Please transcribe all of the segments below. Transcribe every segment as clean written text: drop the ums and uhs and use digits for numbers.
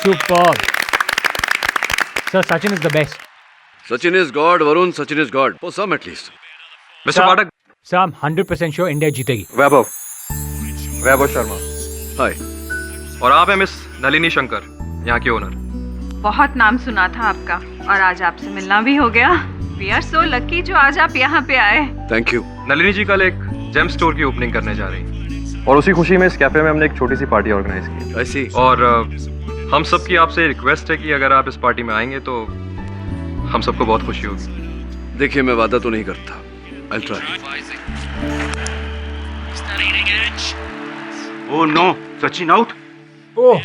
Superb. Sir, Sachin is the best. Sachin is God, Varun. Sachin is God. For some at least. Mister Pathak, Sir, I'm 100% sure India जीतेगी. वैभव Sharma. Hi. और आप हैं miss Nalini Shankar, यहाँ की owner. बहुत नाम सुना था आपका और आज आपसे मिलना भी हो गया। We are so lucky जो आज आप यहाँ पे आए। Thank you. नलिनी जी कल एक जेम स्टोर की ओपनिंग करने जा रही हैं और उसी खुशी में इस कैफे में हमने एक छोटी सी पार्टी ऑर्गेनाइज की I see. और हम सब की आपसे रिक्वेस्ट है कि अगर आप इस पार्टी में आएंगे तो हम सबको बहुत खुशी होगी। देखिए मैं वादा तो नहीं करता. I'll try. Oh no, Sachin out. Oh,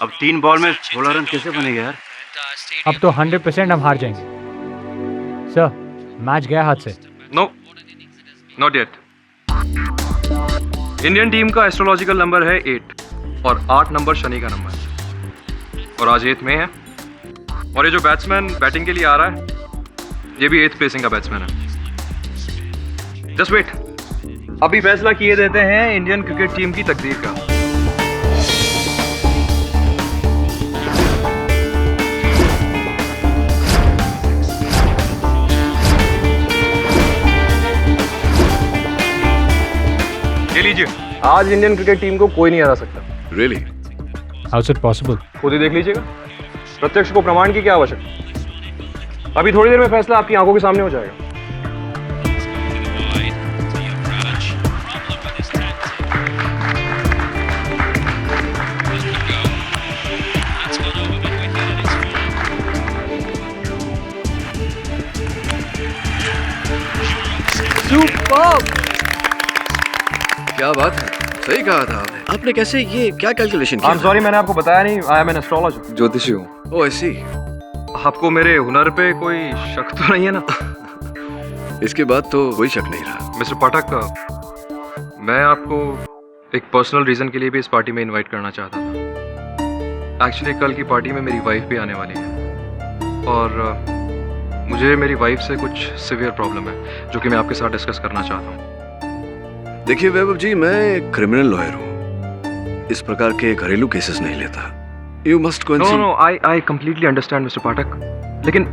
अब 3 बॉल में 16 रन कैसे बनेगा यार? अब तो 100% हम हार जाएंगे. सर, मैच गया हाथ से. No, not yet. Indian team का एस्ट्रोलॉजिकल नंबर है 8 और 8 नंबर शनि का नंबर है और आज 8 में है और ये जो बैट्समैन बैटिंग के लिए आ रहा है ये भी 8th पेसिंग का बैट्समैन है। जस्ट वेट, अभी फैसला किए देते हैं इंडियन क्रिकेट टीम की तकदीर का। ये लीजिए, आज इंडियन क्रिकेट टीम को कोई नहीं हरा सकता। Really? How is it possible? खुद ही देख लीजिएगा, प्रत्यक्ष को प्रमाण की क्या आवश्यकता। अभी थोड़ी देर में फैसला आपकी आंखों के सामने हो जाएगा। Superb. क्या बात है. सही कहा था आपने. आपने कैसे ये क्या कैलकुलेशन किया? I'm sorry, मैंने आपको बताया नहीं, आई एम एन एस्ट्रोलॉजर, ज्योतिषी हूँ। Oh, I see. आपको मेरे हुनर पे कोई शक तो नहीं है ना? इसके बाद तो कोई शक नहीं रहा. मिस्टर पाठक, मैं आपको एक पर्सनल रीजन के लिए भी इस पार्टी में इनवाइट करना चाहता था। एक्चुअली कल की पार्टी में मेरी वाइफ भी आने वाली है और मुझे मेरी वाइफ से कुछ सिवियर प्रॉब्लम है जो कि मैं आपके साथ डिस्कस करना चाहता हूँ। देखिए वैभव जी, मैं क्रिमिनल लॉयर हूँ. इस प्रकार के घरेलू केसेस नहीं लेता. You must go and see. No, I completely understand mister Pathak, लेकिन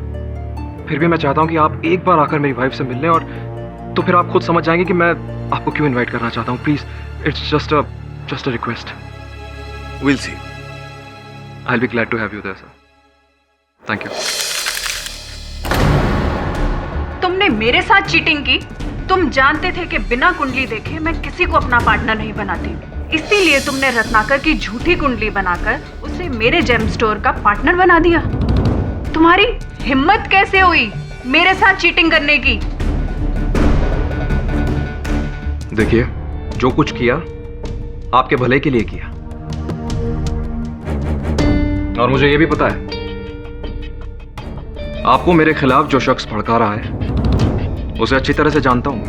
फिर भी मैं चाहता हूँ कि आप एक बार आकर मेरी वाइफ से मिल लें और तो फिर आप खुद समझ जाएंगे कि मैं आपको क्यों इनवाइट करना चाहता हूँ. Please, it's just a request. We'll see. I will be glad to have you there sir. Thank you. तुमने मेरे साथ चीटिंग की। तुम जानते थे कि बिना कुंडली देखे मैं किसी को अपना पार्टनर नहीं बनाती, इसीलिए तुमने रत्नाकर की झूठी कुंडली बनाकर उसे मेरे जेम स्टोर का पार्टनर बना दिया। तुम्हारी हिम्मत कैसे हुई मेरे साथ चीटिंग करने की? देखिए, जो कुछ किया आपके भले के लिए किया और मुझे यह भी पता है आपको मेरे खिलाफ जो शख्स भड़का रहा है उसे अच्छी तरह से जानता हूं।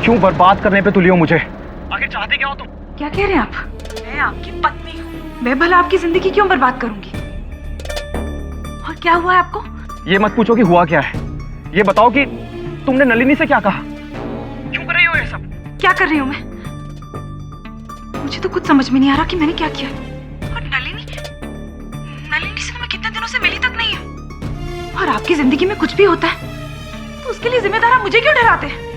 क्यों बर्बाद करने पे तुली हो मुझे? आखिर चाहते क्या हो तुम? क्या कह रहे हैं आप? मैं आपकी पत्नी हूँ, मैं भला आपकी जिंदगी क्यों बर्बाद करूंगी? और क्या हुआ है आपको? ये मत पूछो कि हुआ क्या है, ये बताओ कि तुमने नलिनी से क्या कहा? क्यों कर रही हो ये सब? क्या कर रही हूँ मैं? मुझे तो कुछ समझ में नहीं आ रहा कि मैंने क्या किया। और नलिनी से तो मैं कितने दिनों से मिली तक नहीं है। और आपकी जिंदगी में कुछ भी होता है तो उसके लिए जिम्मेदार आप मुझे क्यों ठहराते हैं?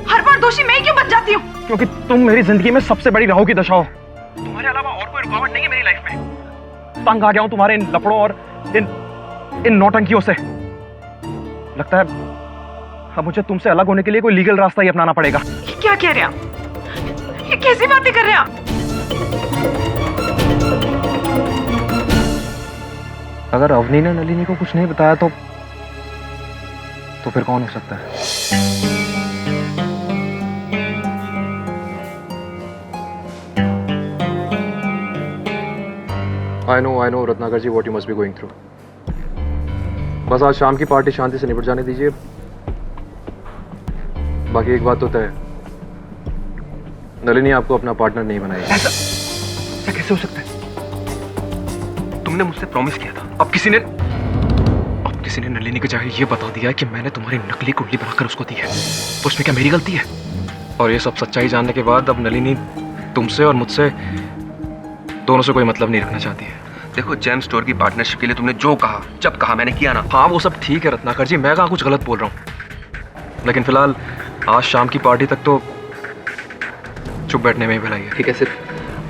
हर बार दोषी मैं ही क्यों बन जाती हूँ? क्योंकि तुम मेरी जिंदगी में सबसे बड़ी राहु की दशा हो। तुम्हारे अलावा और कोई रुकावट नहीं है मेरी लाइफ में। तंग आ गया हूँ तुम्हारे इन लफड़ों और इन नौटंकियों से। लगता है अब मुझे तुमसे अलग होने के लिए कोई लीगल रास्ता ही अपनाना पड़ेगा। ये क्या कह रहे हैं आप? ये कैसी बातें कर रहे हैं आप? अगर अवनी ने नलिनी को कुछ नहीं बताया तो फिर कौन हो सकता है? I know Ratnakar ji, what you must be going through. बस आज शाम की पार्टी शांति से निपट जाने दीजिए। बाकी एक बात तो तय है, नलिनी आपको अपना पार्टनर नहीं बनाएगी। ऐसा कैसे हो सकता है? तुमने मुझसे प्रॉमिस किया था, अब किसी ने नलिनी को चाहे ये बता दिया कि मैंने तुम्हारी नकली कुंडली बनाकर उसको दी है, तो उसमें क्या मेरी गलती है? और ये सब सच्चाई जानने के बाद अब नलिनी तुमसे और मुझसे दोनों से कोई मतलब नहीं रखना चाहती है। देखो, जेम स्टोर की पार्टनरशिप के लिए तुमने जो कहा, जब कहा, मैंने किया ना। हाँ वो सब ठीक है रत्नाकर जी, मैं कहाँ कुछ गलत बोल रहा हूँ, लेकिन फिलहाल आज शाम की पार्टी तक तो चुप बैठने में ही भलाई है। ठीक है, सिर्फ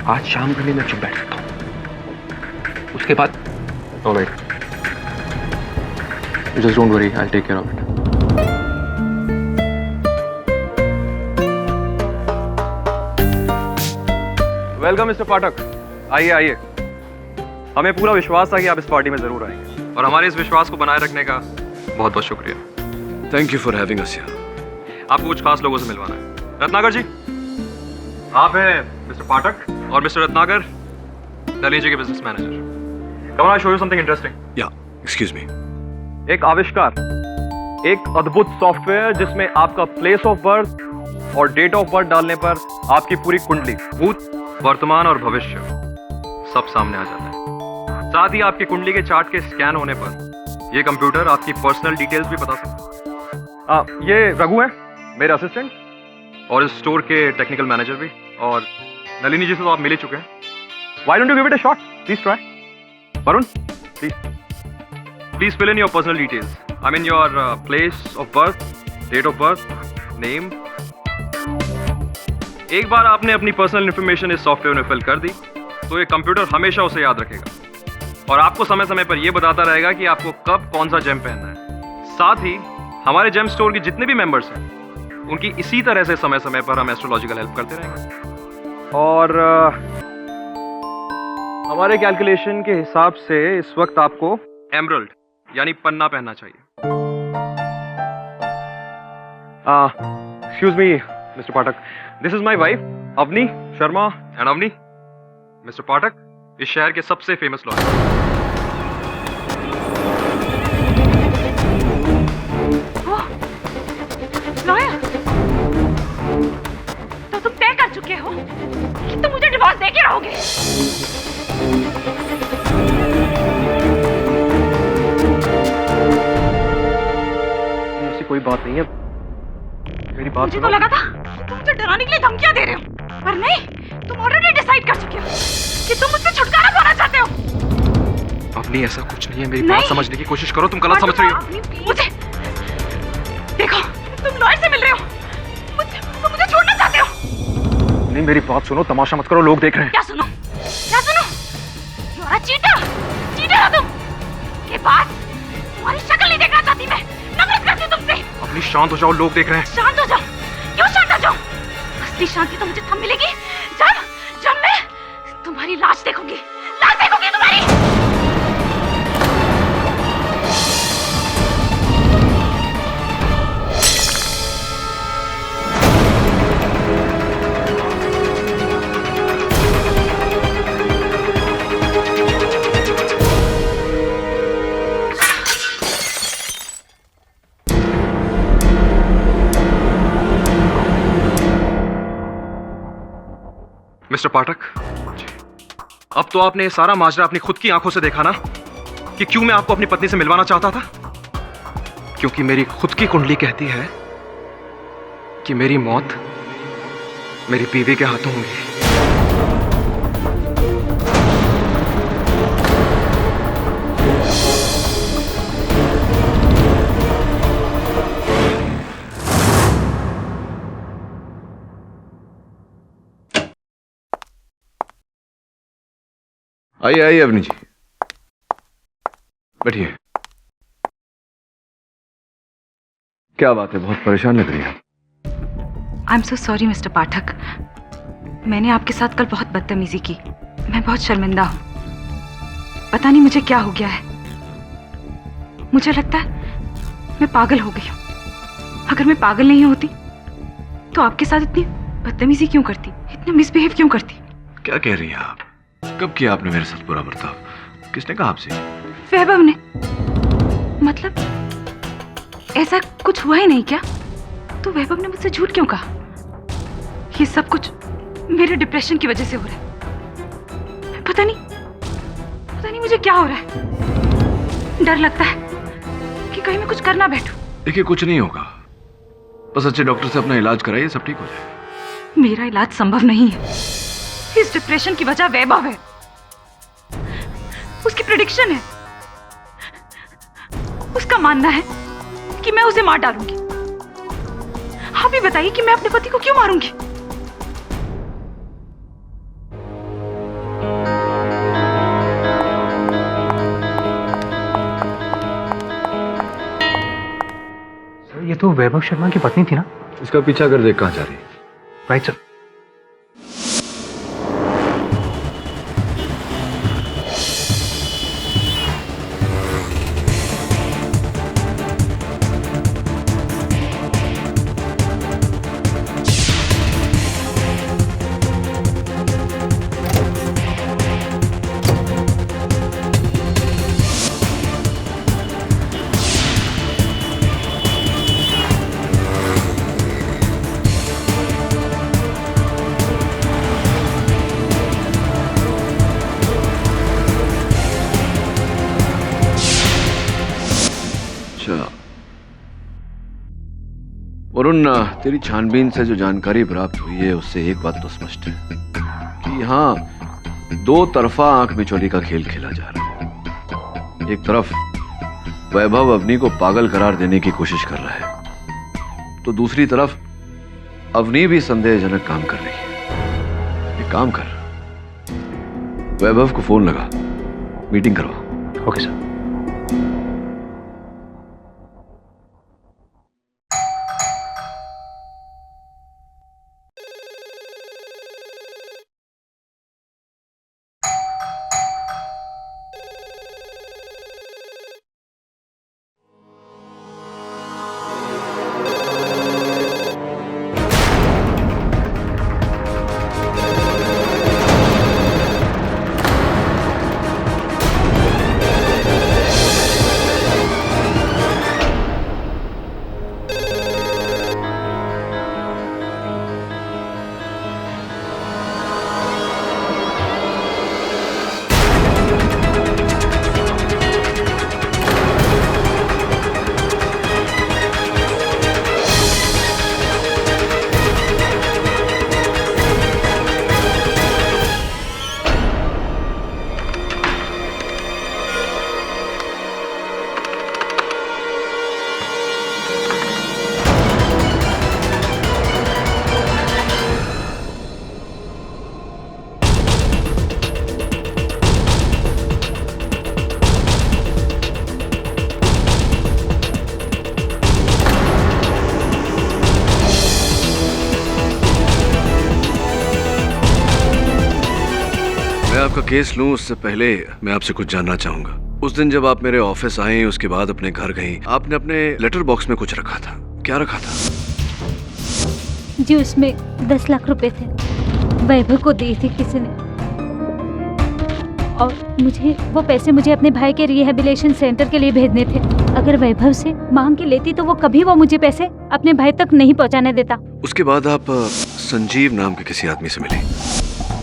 आज शाम के लिए मैं चुप बैठ सकता हूँ, उसके बाद alright, just don't worry, I take care of it. Welcome mister Pathak, आइए आइए। हमें पूरा विश्वास था कि आप इस पार्टी में जरूर आएंगे और हमारे इस विश्वास को बनाए रखने का बहुत बहुत शुक्रिया। Thank you for having us here. आपको कुछ खास लोगों से मिलवाना है। रत्नाकर जी, आप हैं मिस्टर पाठक और मिस्टर रत्नाकर नलिनी जी के business manager. Come on, I show you something interesting. या एक्सक्यूज मी। एक आविष्कार, एक अद्भुत सॉफ्टवेयर जिसमें आपका प्लेस ऑफ बर्थ और डेट ऑफ बर्थ डालने पर आपकी पूरी कुंडली, भूत, वर्तमान और भविष्य सब सामने आ जाता है। साथ ही आपकी कुंडली के चार्ट के स्कैन होने पर ये कंप्यूटर आपकी पर्सनल डिटेल्स भी बता सकता है। ये रघु है, मेरे असिस्टेंट और इस स्टोर के टेक्निकल मैनेजर भी, और नलिनी जी से तो आप मिल ही चुके हैं। Why don't you give it a shot? Please try. Varun, please fill in your personal details. I mean your place of birth, date of birth, name. एक बार आपने अपनी पर्सनल इंफॉर्मेशन इस सॉफ्टवेयर में फिल कर दी तो ये कंप्यूटर हमेशा उसे याद रखेगा और आपको समय समय पर यह बताता रहेगा कि आपको कब कौन सा जेम पहनना है। साथ ही हमारे जेम स्टोर के जितने भी मेंबर्स हैं उनकी इसी तरह से समय समय पर हम एस्ट्रोलॉजिकल हेल्प करते रहेंगे। और हमारे कैलकुलेशन के हिसाब से इस वक्त आपको एमरल्ड यानी पन्ना पहनना चाहिए। Excuse me mister Pathak, this is my wife Avni Sharma. And Avni, mister Pathak इस शहर के सबसे फेमस लॉयर। लॉयर, तो तुम तय कर चुके हो कि तुम मुझे डिवोर्स दे के रहोगे? ऐसी कोई बात नहीं है, मेरी बात मुझे तो लगा था तुम मुझे डराने के लिए धमकियां दे रहे हो, पर नहीं, तुम ऑलरेडी डिसाइड कर चुके हो कि तुम मुझसे छुटकारा पाना चाहते हो। अपनी ऐसा कुछ नहीं है, मेरी बात समझने की कोशिश करो, तुम गलत समझ रही हो। मुझे देखो, तुम लॉयर से मिल रहे हो, तुम मुझे छोड़ना चाहते हो। नहीं, मेरी बात सुनो, तमाशा मत करो, लोग देख रहे हैं। क्या सुनो? क्या सुनो? You are a cheater, cheater हो तुम। के बाद तुम्हारी शक्ल नहीं देखना चाहती मैं, नफरत करती हूँ तुमसे। अपनी शांत हो जाओ, लोग देख रहे हैं। शांत हो जाओ? क्यों शांत हो जाओ? असली शांति तो मुझे तब मिलेगी जब मैं तुम्हारी लाश देखूंगी, लाश देखूंगी तुम्हारी। मिस्टर पाठक, अब तो आपने सारा माजरा अपनी खुद की आंखों से देखा ना कि क्यों मैं आपको अपनी पत्नी से मिलवाना चाहता था। क्योंकि मेरी खुद की कुंडली कहती है कि मेरी मौत मेरी बीवी के हाथों होगी। आइए आइए अवनी जी, बैठिए। क्या बात है, बहुत परेशान लग रही है। I am so sorry mister Pathak, मैंने आपके साथ कल बहुत बदतमीजी की। मैं बहुत शर्मिंदा हूँ। पता नहीं मुझे क्या हो गया है। मुझे लगता है मैं पागल हो गई हूँ। अगर मैं पागल नहीं होती तो आपके साथ इतनी बदतमीजी क्यों करती, इतना मिसबिहेव क्यों करती? क्या कह रही हैं आप? कब किया आपने मेरे साथ बुरा बर्ताव? किसने कहा आपसे? वैभव ने। मतलब ऐसा कुछ हुआ ही नहीं क्या? तो वैभव ने मुझसे झूठ क्यों कहा? ये सब कुछ मेरे डिप्रेशन की वजह से हो रहा है। पता नहीं मुझे क्या हो रहा है। डर लगता है कि कहीं मैं कुछ कर ना बैठूं। देखिए, कुछ नहीं होगा, बस अच्छे डॉक्टर से अपना इलाज कराइए, सब ठीक हो जाएगा। मेरा इलाज संभव नहीं है। इस डिप्रेशन की वजह वैभव है, उसकी प्रेडिक्शन है। उसका मानना है कि मैं उसे मार डालूंगी। आप ही बताइए कि मैं अपने पति को क्यों मारूंगी? सर ये तो वैभव शर्मा की पत्नी थी ना? इसका पीछा कर देख कहाँ जा रही है। Right sir. वरुण, तेरी छानबीन से जो जानकारी प्राप्त हुई है उससे एक बात तो स्पष्ट है कि यहाँ दो तरफा आंख बिचौली का खेल खेला जा रहा है। एक तरफ वैभव अवनी को पागल करार देने की कोशिश कर रहा है, तो दूसरी तरफ अवनी भी संदेहजनक काम कर रही है। एक काम कर, वैभव को फोन लगा, मीटिंग करवा। Okay sir. आपका केस लूं उससे पहले मैं आपसे कुछ जानना चाहूंगा। उस दिन जब आप मेरे ऑफिस आए, उसके बाद अपने घर गई, आपने अपने लेटर बॉक्स में कुछ रखा था। क्या रखा था? जी उसमें 10 लाख रुपए थे, वैभव को दिए थे किसी ने, और वो पैसे मुझे अपने भाई के रिहेबिलिटेशन सेंटर के लिए भेजने थे। अगर वैभव से मांग के लेती तो वो कभी वो मुझे पैसे अपने भाई तक नहीं पहुंचाने देता। उसके बाद आप संजीव नाम के किसी आदमी से मिली।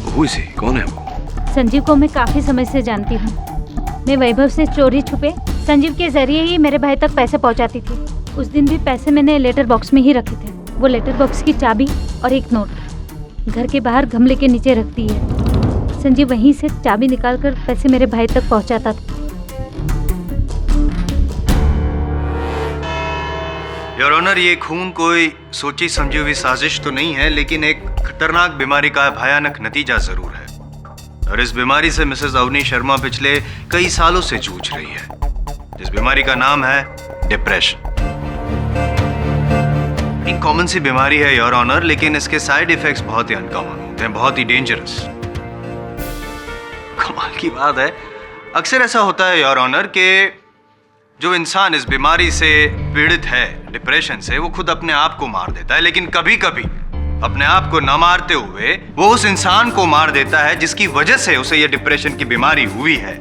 Who is he? कौन है वो? संजीव को मैं काफी समय से जानती हूँ। मैं वैभव से चोरी छुपे संजीव के जरिए ही मेरे भाई तक पैसे पहुँचाती थी। उस दिन भी पैसे मैंने लेटर बॉक्स में ही रखे थे। वो लेटर बॉक्स की चाबी और एक नोट घर के बाहर गमले के नीचे रखती है। संजीव वहीं से चाबी निकालकर पैसे मेरे भाई तक पहुँचाता था। योर ऑनर, ये खून कोई सोची समझी हुई साजिश तो नहीं है, लेकिन एक खतरनाक बीमारी का भयानक नतीजा जरूर है। और इस बीमारी से मिसेस अवनी शर्मा पिछले कई सालों से जूझ रही है, जिस बीमारी का नाम है डिप्रेशन। एक कॉमन सी बीमारी है योर ऑनर, लेकिन इसके साइड इफेक्ट्स बहुत ही अनकॉमन होते हैं, बहुत ही डेंजरस। कमाल की बात है, अक्सर ऐसा होता है योर ऑनर कि जो इंसान इस बीमारी से पीड़ित है, डिप्रेशन से, वो खुद अपने आप को मार देता है, लेकिन कभी कभी अपने आप को न मारते हुए वो उस इंसान को मार देता है जिसकी वजह से उसे ये डिप्रेशन की बीमारी हुई है।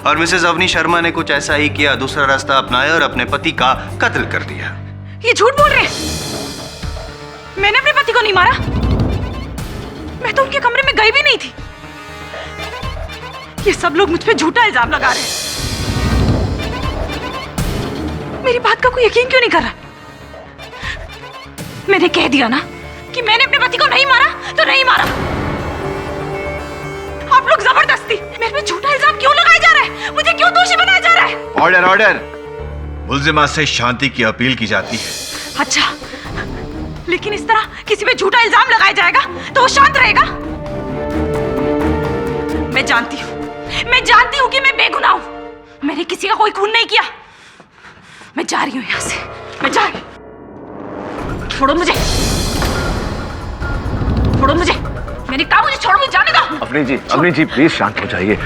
और मिसेस अवनी शर्मा ने कुछ ऐसा ही किया, दूसरा रास्ता अपनाया और अपने पति का कत्ल कर दिया। ये झूठ बोल रहे हैं। मैंने अपने पति को नहीं मारा। मैं तो उनके कमरे में गई भी नहीं थी। ये सब लोग मुझ पे झूठा इल्जाम लगा रहे हैं। मेरी बात का कोई यकीन क्यों नहीं कर रहा? मैंने कह दिया ना कि मैंने अपने पति को नहीं मारा तो नहीं मारा। आप लोग जबरदस्ती मेरे पे झूठा इल्जाम क्यों लगाया जा रहा है? मुझे क्यों दोषी बनाया जा रहा है? Order order. मुल्जिमा से शांति की अपील की जाती है। अच्छा, लेकिन इस तरह किसी पे झूठा इल्जाम लगाया जाएगा तो वो शांत रहेगा? मैं जानती हूँ कि मैं बेगुनाह हूँ। मैंने किसी का कोई खून नहीं किया। मैं जा रही हूँ यहाँ से, मैं जा रही हूँ। छोड़ो मुझे, छोड़ो मुझे। मैंने कहा मुझे छोड़ो, मुझे जाने दो। अवनी जी प्लीज शांत हो जाइए।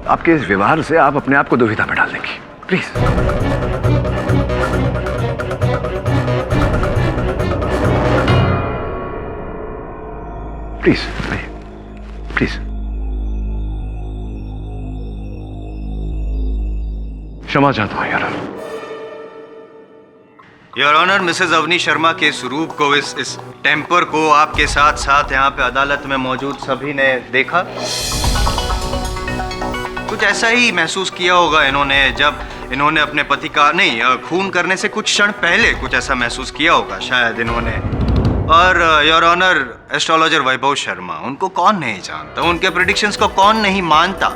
आपके इस व्यवहार से आप अपने आप को दुविधा में डाल देंगी। प्लीज। Please please. क्षमा चाहता हूं यार। Your honour, Mrs Avni Sharma के स्वरूप को, इस टेम्पर को आपके साथ साथ यहाँ पे अदालत में मौजूद सभी ने देखा। कुछ ऐसा ही महसूस किया होगा इन्होंने जब इन्होंने अपने पति का खून करने से कुछ क्षण पहले कुछ ऐसा महसूस किया होगा शायद इन्होंने। और योर ऑनर, एस्ट्रोलॉजर वैभव शर्मा, उनको कौन नहीं जानता, उनके प्रेडिक्शंस को कौन नहीं मानता।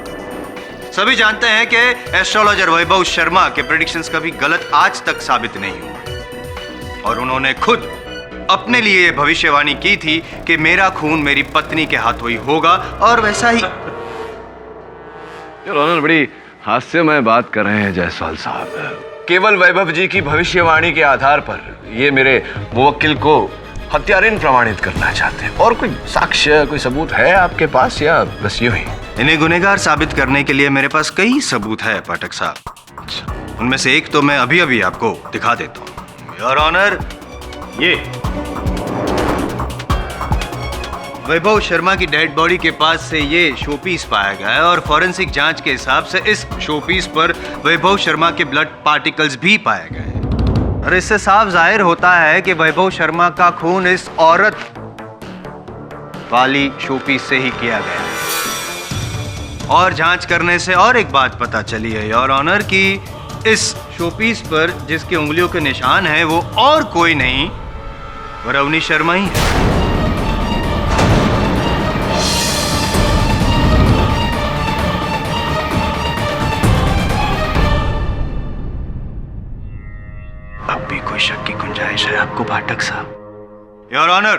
सभी जानते हैं कि एस्ट्रोलॉजर वैभव शर्मा के प्रेडिक्शंस कभी गलत आज तक साबित नहीं हुए। और उन्होंने खुद अपने लिए भविष्यवाणी की थी कि मेरा खून मेरी पत्नी के हाथों ही होगा, और वैसा ही। योर ऑनर, बड़ी हास्यमय बात कर रहे हैं जायसवाल साहब। केवल वैभव जी की भविष्यवाणी के आधार पर ये मेरे मुवक्किल को हत्यारिन प्रमाणित करना चाहते हैं। और कोई साक्ष्य, कोई सबूत है आपके पास, या बस यूं ही? इन्हें गुनहगार साबित करने के लिए मेरे पास कई सबूत है पाठक साहब। उनमें से एक तो मैं अभी अभी आपको दिखा देता हूँ। योर ऑनर, ये वैभव शर्मा की डेड बॉडी के पास से ये शोपीस पाया गया है, और फॉरेंसिक जांच के हिसाब से इस शोपीस पर वैभव शर्मा के ब्लड पार्टिकल्स भी पाए गए हैं। और इससे साफ जाहिर होता है कि वैभव शर्मा का खून इस औरत वाली शोपीस से ही किया गया है। और जांच करने से और एक बात पता चली है योर ऑनर कि इस शोपीस पर जिसके उंगलियों के निशान हैं वो और कोई नहीं और अवनी शर्मा ही है। अब भी कोई शक की गुंजाइश है आपको पाठक साहब? योर ऑनर,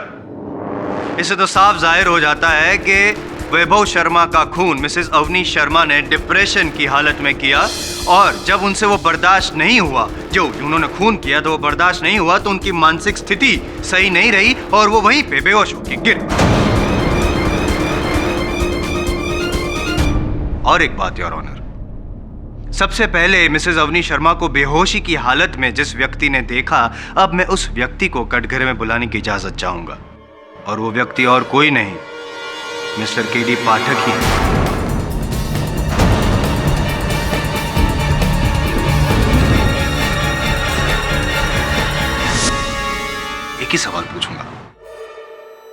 इससे तो साफ जाहिर हो जाता है कि वैभव शर्मा का खून मिसेस अवनी शर्मा ने डिप्रेशन की हालत में किया, और जब उनसे वो बर्दाश्त नहीं हुआ, जो उन्होंने खून किया तो वो बर्दाश्त नहीं हुआ, तो उनकी मानसिक स्थिति सही नहीं रही और वो वहीं पे बेहोश होकर गिर। और एक बात योर ऑनर, सबसे पहले मिसेस अवनी शर्मा को बेहोशी की हालत में जिस व्यक्ति ने देखा, अब मैं उस व्यक्ति को कटघरे में बुलाने की इजाजत चाहूंगा, और वो व्यक्ति और कोई नहीं, मिस्टर केडी पाठक ही है। एक ही सवाल पूछूंगा,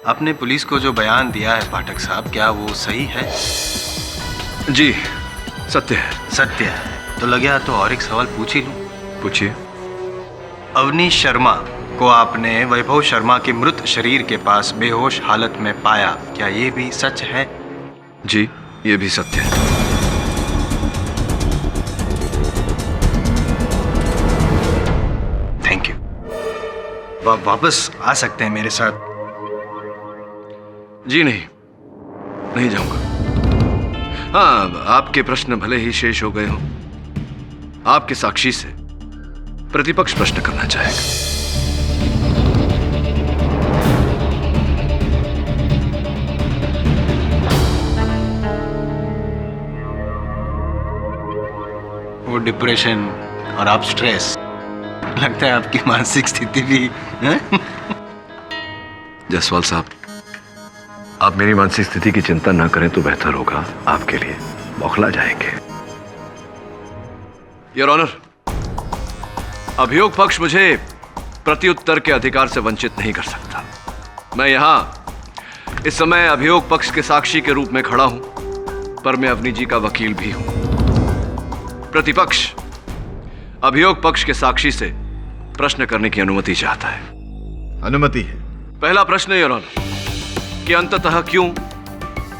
आपने पुलिस को जो बयान दिया है पाठक साहब, क्या वो सही है? जी, सत्य है। सत्य है तो लगे तो और एक सवाल पूछ ही लूं। पूछिए। अवनी शर्मा को आपने वैभव शर्मा के मृत शरीर के पास बेहोश हालत में पाया, क्या ये भी सच है? जी, ये भी सत्य है। Thank you. वापस आ सकते हैं मेरे साथ? जी नहीं जाऊंगा। हाँ, आपके प्रश्न भले ही शेष हो गए हों, आपके साक्षी से प्रतिपक्ष प्रश्न करना चाहेगा। वो डिप्रेशन और आप स्ट्रेस, लगता है आपकी मानसिक स्थिति भी जायसवाल साहब, आप मेरी मानसिक स्थिति की चिंता न करें तो बेहतर होगा आपके लिए। बौखला जाएंगे। योर ऑनर, अभियोग पक्ष मुझे प्रत्युत्तर के अधिकार से वंचित नहीं कर सकता। मैं यहां इस समय अभियोग पक्ष के साक्षी के रूप में खड़ा हूं, पर मैं अवनी जी का वकील भी हूं। प्रतिपक्ष अभियोग पक्ष के साक्षी से प्रश्न करने की अनुमति चाहता है। अनुमति है, पहला प्रश्न योर ऑनर कि अंततः क्यों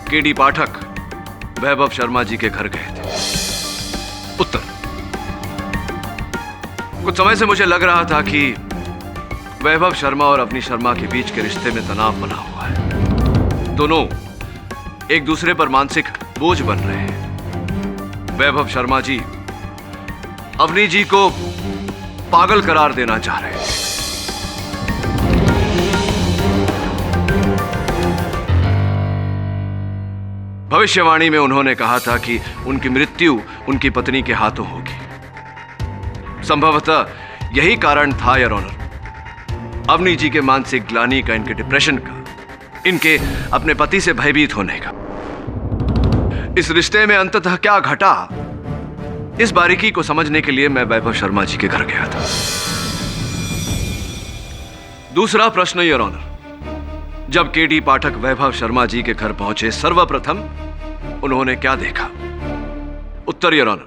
केडी पाठक वैभव शर्मा जी के घर गए थे? उत्तर, कुछ समय से मुझे लग रहा था कि वैभव शर्मा और अवनी शर्मा के बीच के रिश्ते में तनाव बना हुआ है। दोनों एक दूसरे पर मानसिक बोझ बन रहे हैं। वैभव शर्मा जी अवनी जी को पागल करार देना चाह रहे हैं। भविष्यवाणी में उन्होंने कहा था कि उनकी मृत्यु उनकी पत्नी के हाथों होगी। संभवतः यही कारण था योर ऑनर अवनी जी के मानसिक ग्लानि का, इनके डिप्रेशन का, इनके अपने पति से भयभीत होने का। इस रिश्ते में अंततः क्या घटा, इस बारीकी को समझने के लिए मैं वैभव शर्मा जी के घर गया था। दूसरा प्रश्न योर ऑनर, जब केडी पाठक वैभव शर्मा जी के घर पहुंचे, सर्वप्रथम उन्होंने क्या देखा? उत्तर योर ऑनर,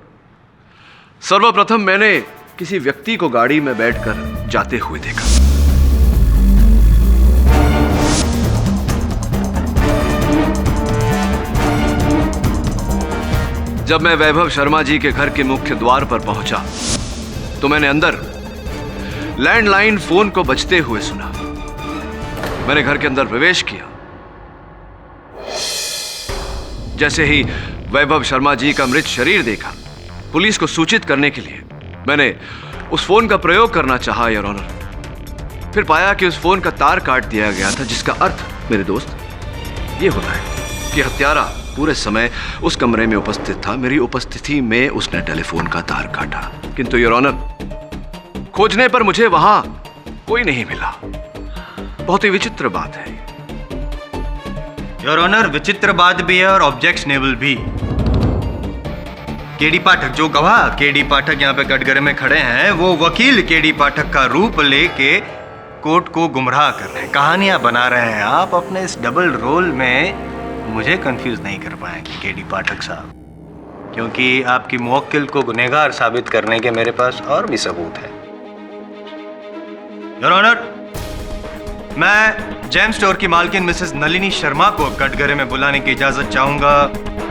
सर्वप्रथम मैंने किसी व्यक्ति को गाड़ी में बैठकर जाते हुए देखा। जब मैं वैभव शर्मा जी के घर के मुख्य द्वार पर पहुंचा तो मैंने अंदर लैंडलाइन फोन को बजते हुए सुना। मैंने घर के अंदर प्रवेश किया। जैसे ही वैभव शर्मा जी का मृत शरीर देखा, पुलिस को सूचित करने के लिए मैंने उस फोन का प्रयोग करना चाहा योर ऑनर। फिर पाया कि उस फोन का तार काट दिया गया था, जिसका अर्थ मेरे दोस्त ये होता है कि हत्यारा पूरे समय उस कमरे में उपस्थित था। मेरी उपस्थिति में उसने टेलीफोन का तार काटा। किंतु योर ऑनर, खोजने पर मुझे वहां कोई नहीं मिला। बहुत ही विचित्र बात है। योर ऑनर, विचित्र बात भी है और ऑब्जेक्शनेबल भी। केडी पाठक, जो गवाह केडी पाठक यहाँ पे कटघरे में खड़े हैं, वो वकील केडी पाठक का रूप लेके कोर्ट को गुमराह कर रहे हैं, कहानियां बना रहे हैं। आप अपने इस डबल रोल में मुझे कंफ्यूज नहीं कर पाएंगे केडी पाठक साहब, क्योंकि आपकी मुवक्किल को गुनहगार साबित करने के मेरे पास और भी सबूत है। योर ऑनर, मैं जेम स्टोर की मालकिन मिसेस नलिनी शर्मा को कटघरे में बुलाने की इजाजत चाहूंगा,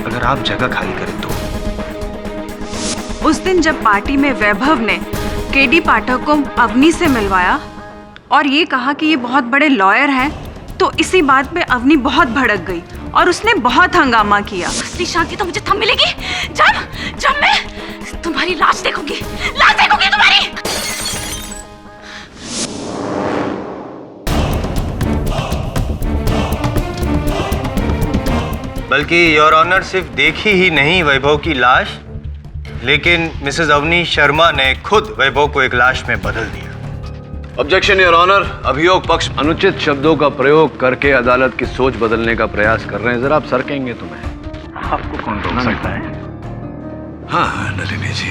अगर आप जगह खाली करें तो। उस दिन जब पार्टी में वैभव ने केडी पाठक को अवनी से मिलवाया और ये कहा कि ये बहुत बड़े लॉयर हैं, तो इसी बात पे अवनी बहुत भड़क गई और उसने बहुत हंगामा किया। असली शांति तो मुझे तब मिलेगी जब मैं तुम्हारी लाश देखूंगी तुम्हारी। बल्कि योर ऑनर, सिर्फ देखी ही नहीं वैभव की लाश, लेकिन मिसेस अवनी शर्मा ने खुद वैभव को एक लाश में बदल दिया। ऑब्जेक्शन योर ऑनर, अभियोग पक्ष अनुचित शब्दों का प्रयोग करके अदालत की सोच बदलने का प्रयास कर रहे हैं। जरा आप सरकेंगे तो मैं आपको कौन रोक सकता है? हाँ नलिनी जी,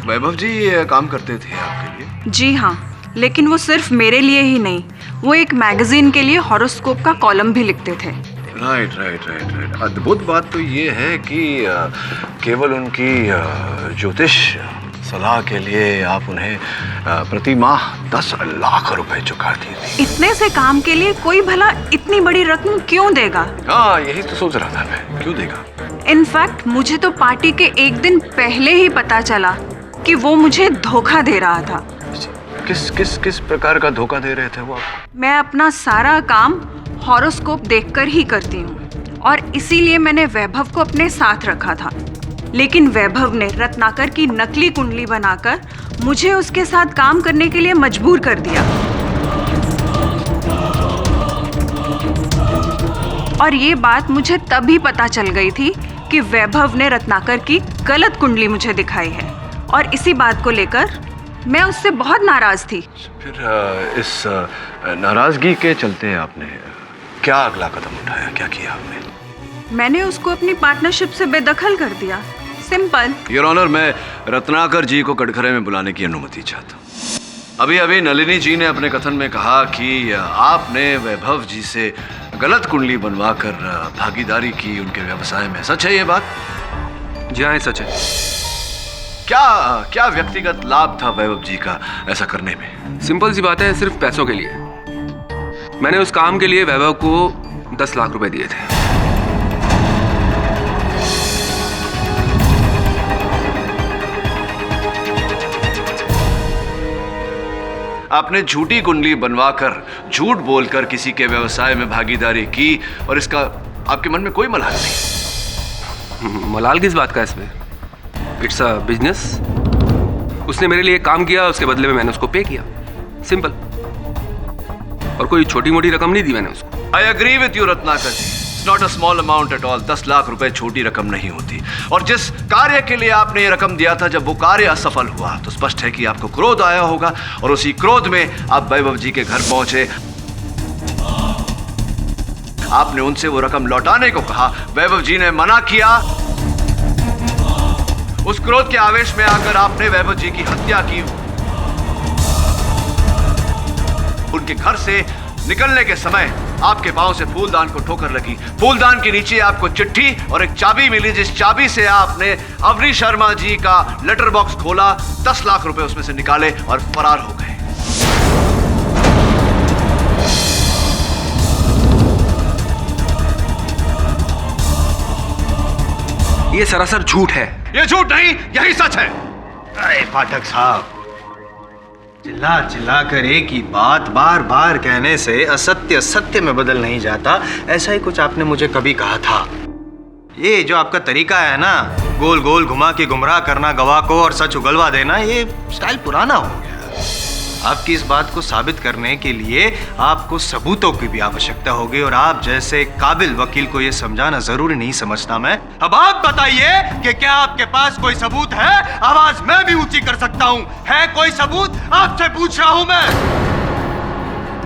वैभव जी ये काम करते थे आपके लिए? जी हाँ, लेकिन वो सिर्फ मेरे लिए ही नहीं, वो एक मैगजीन के लिए हॉरोस्कोप का कॉलम भी लिखते थे। राइट। अद्भुत बात तो ये है कि केवल उनकी ज्योतिष सलाह के लिए आप उन्हें प्रति माह 10 लाख रुपए चुकाती थी। इतने से काम के लिए कोई भला इतनी बड़ी रकम क्यों देगा? हाँ, यही तो सोच रहा था मैं, क्यों देगा? इनफैक्ट मुझे तो पार्टी के एक दिन पहले ही पता चला कि वो मुझे धोखा दे रहा था। किस प्रकार का धोखा दे रहे थे वो आपको? मैं अपना सारा काम हॉरोस्कोप देखकर ही करती हूँ और इसीलिए मैंने वैभव को अपने साथ रखा था। लेकिन वैभव ने रत्नाकर की नकली कुंडली बनाकर मुझे उसके साथ काम करने के लिए मजबूर कर दिया। और ये बात मुझे तभी पता चल गई थी कि वैभव ने रत्नाकर की गलत कुंडली मुझे दिखाई है और इसी बात को लेकर मैं उससे बहुत नाराज थी। फिर इस नाराजगी के चलते आपने क्या अगला कदम उठाया, क्या किया आपने? मैंने उसको अपनी पार्टनरशिप से बेदखल कर दिया, सिंपल। योर ऑनर, मैं रत्नाकर जी को कटघरे में बुलाने की अनुमति चाहता हूँ। अभी नलिनी जी ने अपने कथन में कहा कि आपने वैभव जी से गलत कुंडली बनवाकर भागीदारी की उनके व्यवसाय में। सच है ये बात? जी हाँ, सच है। क्या व्यक्तिगत लाभ था वैभव जी का ऐसा करने में? सिंपल सी बात है, सिर्फ पैसों के लिए। मैंने उस काम के लिए वैभव को 10 लाख रुपए दिए थे। आपने झूठी कुंडली बनवाकर, झूठ बोलकर किसी के व्यवसाय में भागीदारी की और इसका आपके मन में कोई मलाल नहीं। मलाल किस बात का इसमें? It's a business. उसने मेरे लिए एक काम किया, उसके बदले में मैंने उसको पे किया, सिंपल। और कोई छोटी मोटी रकम नहीं दी मैंने उसको। I agree with you Ratnakar ji, it's not a small amount at all. 10 lakh रुपए छोटी रकम नहीं होती। और जिस कार्य के लिए आपने ये रकम दिया था, जब वो कार्य असफल हुआ तो स्पष्ट है कि आपको क्रोध आया होगा और उसी क्रोध में आप वैभव जी के घर पहुंचे। आपने उनसे वो रकम लौटाने को कहा, वैभव जी ने मना किया। उस क्रोध के आवेश में आकर आपने वैभव जी की हत्या की। उनके घर से निकलने के समय आपके पांव से फूलदान को ठोकर लगी। फूलदान के नीचे आपको चिट्ठी और एक चाबी मिली, जिस चाबी से आपने अवनी शर्मा जी का लेटर बॉक्स खोला, 10 लाख रुपए उसमें से निकाले और फरार हो गए। ये सरासर झूठ है। ये झूठ नहीं, यही सच है। अरे पाठक साहब, चिल्ला चिल्ला कर एक ही बात बार बार कहने से असत्य सत्य में बदल नहीं जाता। ऐसा ही कुछ आपने मुझे कभी कहा था। ये जो आपका तरीका है ना, गोल गोल घुमा के गुमराह करना गवाह को और सच उगलवा देना, ये स्टाइल पुराना हो गया। आपकी इस बात को साबित करने के लिए आपको सबूतों की भी आवश्यकता होगी, और आप जैसे काबिल वकील को यह समझाना जरूरी नहीं समझता मैं। अब आप बताइए कि क्या आपके पास कोई सबूत है? आवाज मैं भी ऊंची कर सकता हूं। है कोई सबूत? आपसे पूछ रहा हूं मैं।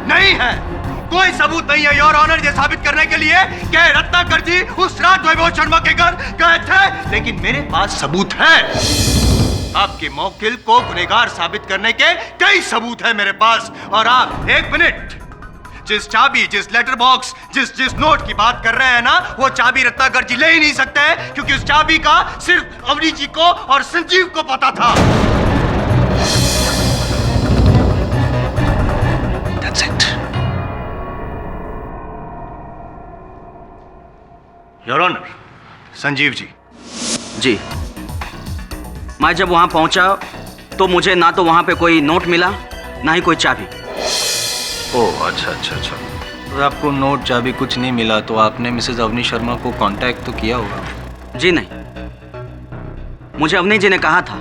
नहीं है, कोई सबूत नहीं है योर ऑनर, ये साबित करने के लिए कि रत्नाकर जी उस रात वैभव शर्मा के घर गए थे। लेकिन मेरे पास सबूत है। आपके मौकिल को गुनहगार साबित करने के कई सबूत है मेरे पास। और आप एक मिनट, जिस चाबी, जिस लेटर बॉक्स, जिस नोट की बात कर रहे हैं ना, वो चाबी रत्नाकर जी ले ही नहीं सकते, क्योंकि उस चाबी का सिर्फ अवनी जी को और संजीव को पता था। That's it. Your honour, Sanjeev ji. जी, मैं जब वहां पहुंचा तो मुझे ना तो वहां पे कोई नोट मिला, ना ही कोई चाबी। ओह अच्छा। तो आपको नोट चाबी कुछ नहीं मिला, तो आपने मिसेज अवनी शर्मा को कांटेक्ट तो किया होगा? जी नहीं, मुझे अवनी जी ने कहा था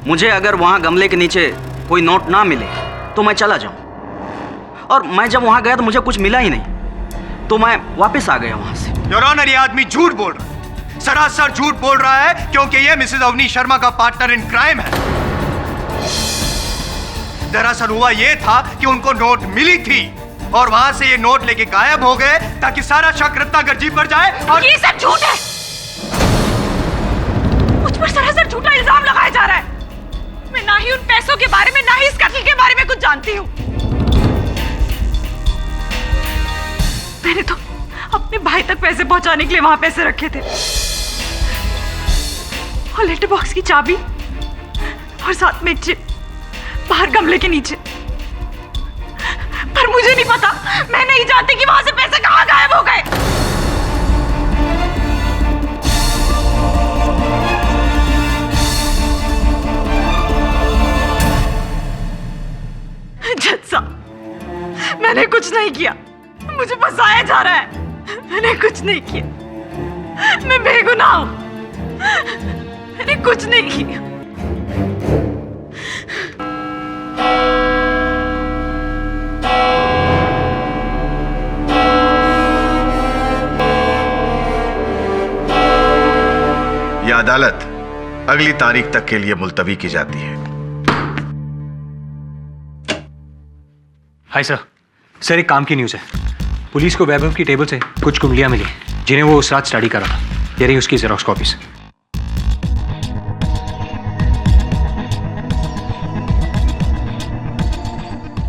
मुझे अगर वहां गमले के नीचे कोई नोट ना मिले तो मैं चला जाऊं। और मैं जब वहां गया तो मुझे कुछ मिला ही नहीं, तो मैं वापस आ गया वहां से। योर ऑनर, ये आदमी झूठ बोल रहा है, सरासर झूठ बोल रहा है, क्योंकि ये मिसेज अवनी शर्मा का पार्टनर इन क्राइम है। दरअसल हुआ ये था कि उनको नोट मिली थी और वहां से ये नोट लेके गायब हो गए, ताकि सारा शक रत्नाकर जी पर जाए। और ये सब झूठ है। मुझ पर सरासर झूठा इल्जाम लगाया जा रहा है। मैं ना ही उन पैसों के बारे में, ना ही इस कत्ल के बारे में कुछ जानती हूँ। मैंने तो अपने भाई तक पैसे पहुंचाने के लिए वहां पैसे रखे थे, और लेटर बॉक्स की चाबी, और साथ में चिप बाहर गमले के नीचे। पर मुझे नहीं पता, मैं नहीं जानती कि वहां से पैसे कहां गायब हो गए। जज साहब, मैंने कुछ नहीं किया, मुझे फंसाया जा रहा है। मैंने कुछ नहीं किया, मैं बेगुनाह हूं, मैंने कुछ नहीं किया। यह अदालत अगली तारीख तक के लिए मुलतवी की जाती है। हाय सर, एक काम की न्यूज़ है। पुलिस को वैभव की टेबल से कुछ कुंडलियां मिली, जिन्हें वो उस रात स्टडी कर रहा था। ये रही उसकी जेरॉक्स कॉपीज।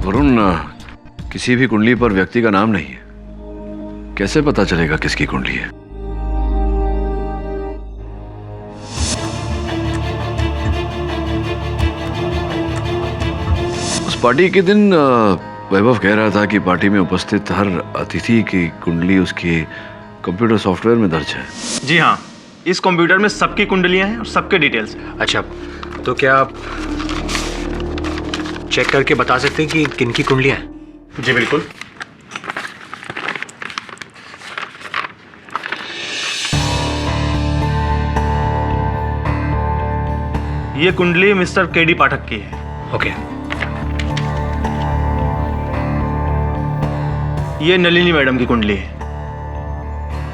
वरुण, किसी भी कुंडली पर व्यक्ति का नाम नहीं है, कैसे पता चलेगा किसकी कुंडली है? उस पार्टी के दिन वैभव कह रहा था कि पार्टी में उपस्थित हर अतिथि की कुंडली उसके कंप्यूटर सॉफ्टवेयर में दर्ज है। जी हाँ, इस कंप्यूटर में सबकी कुंडलियां हैं और सबके डिटेल्स हैं। अच्छा, तो क्या आप चेक करके बता सकते हैं कि किनकी कुंडलियां हैं? जी बिल्कुल। ये कुंडली मिस्टर केडी पाठक की है। ओके। ये नलिनी मैडम की कुंडली है।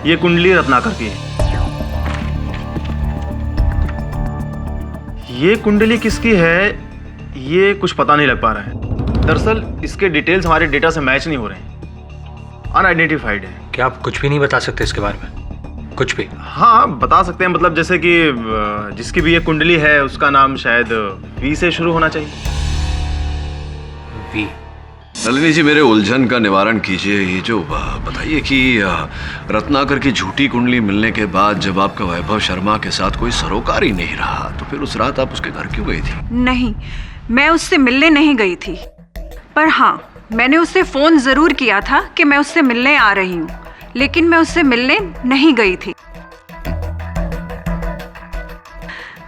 ये कुंडली रत्नाकर की है। ये कुंडली किसकी है ये कुछ पता नहीं लग पा रहा है। दरअसल इसके डिटेल्स हमारे डेटा से मैच नहीं हो रहे हैं, अनआइडेंटिफाइड है। क्या आप कुछ भी नहीं बता सकते इसके बारे में? कुछ भी? हाँ बता सकते हैं, मतलब जैसे कि जिसकी भी ये कुंडली है उसका नाम शायद वी से शुरू होना चाहिए। वी? नलिनी जी, मेरे उलझन का निवारण कीजिए। ये जो बताइए कि रत्नाकर की झूठी कुंडली मिलने के बाद जब आपका वैभव शर्मा के साथ कोई सरोकार ही नहीं रहा तो फिर उस रात आप उसके घर क्यों गई थी? नहीं, मैं उससे मिलने नहीं गई थी, पर हाँ मैंने उससे फोन जरूर किया था कि मैं उससे मिलने आ रही हूँ, लेकिन मैं उससे मिलने नहीं गई थी।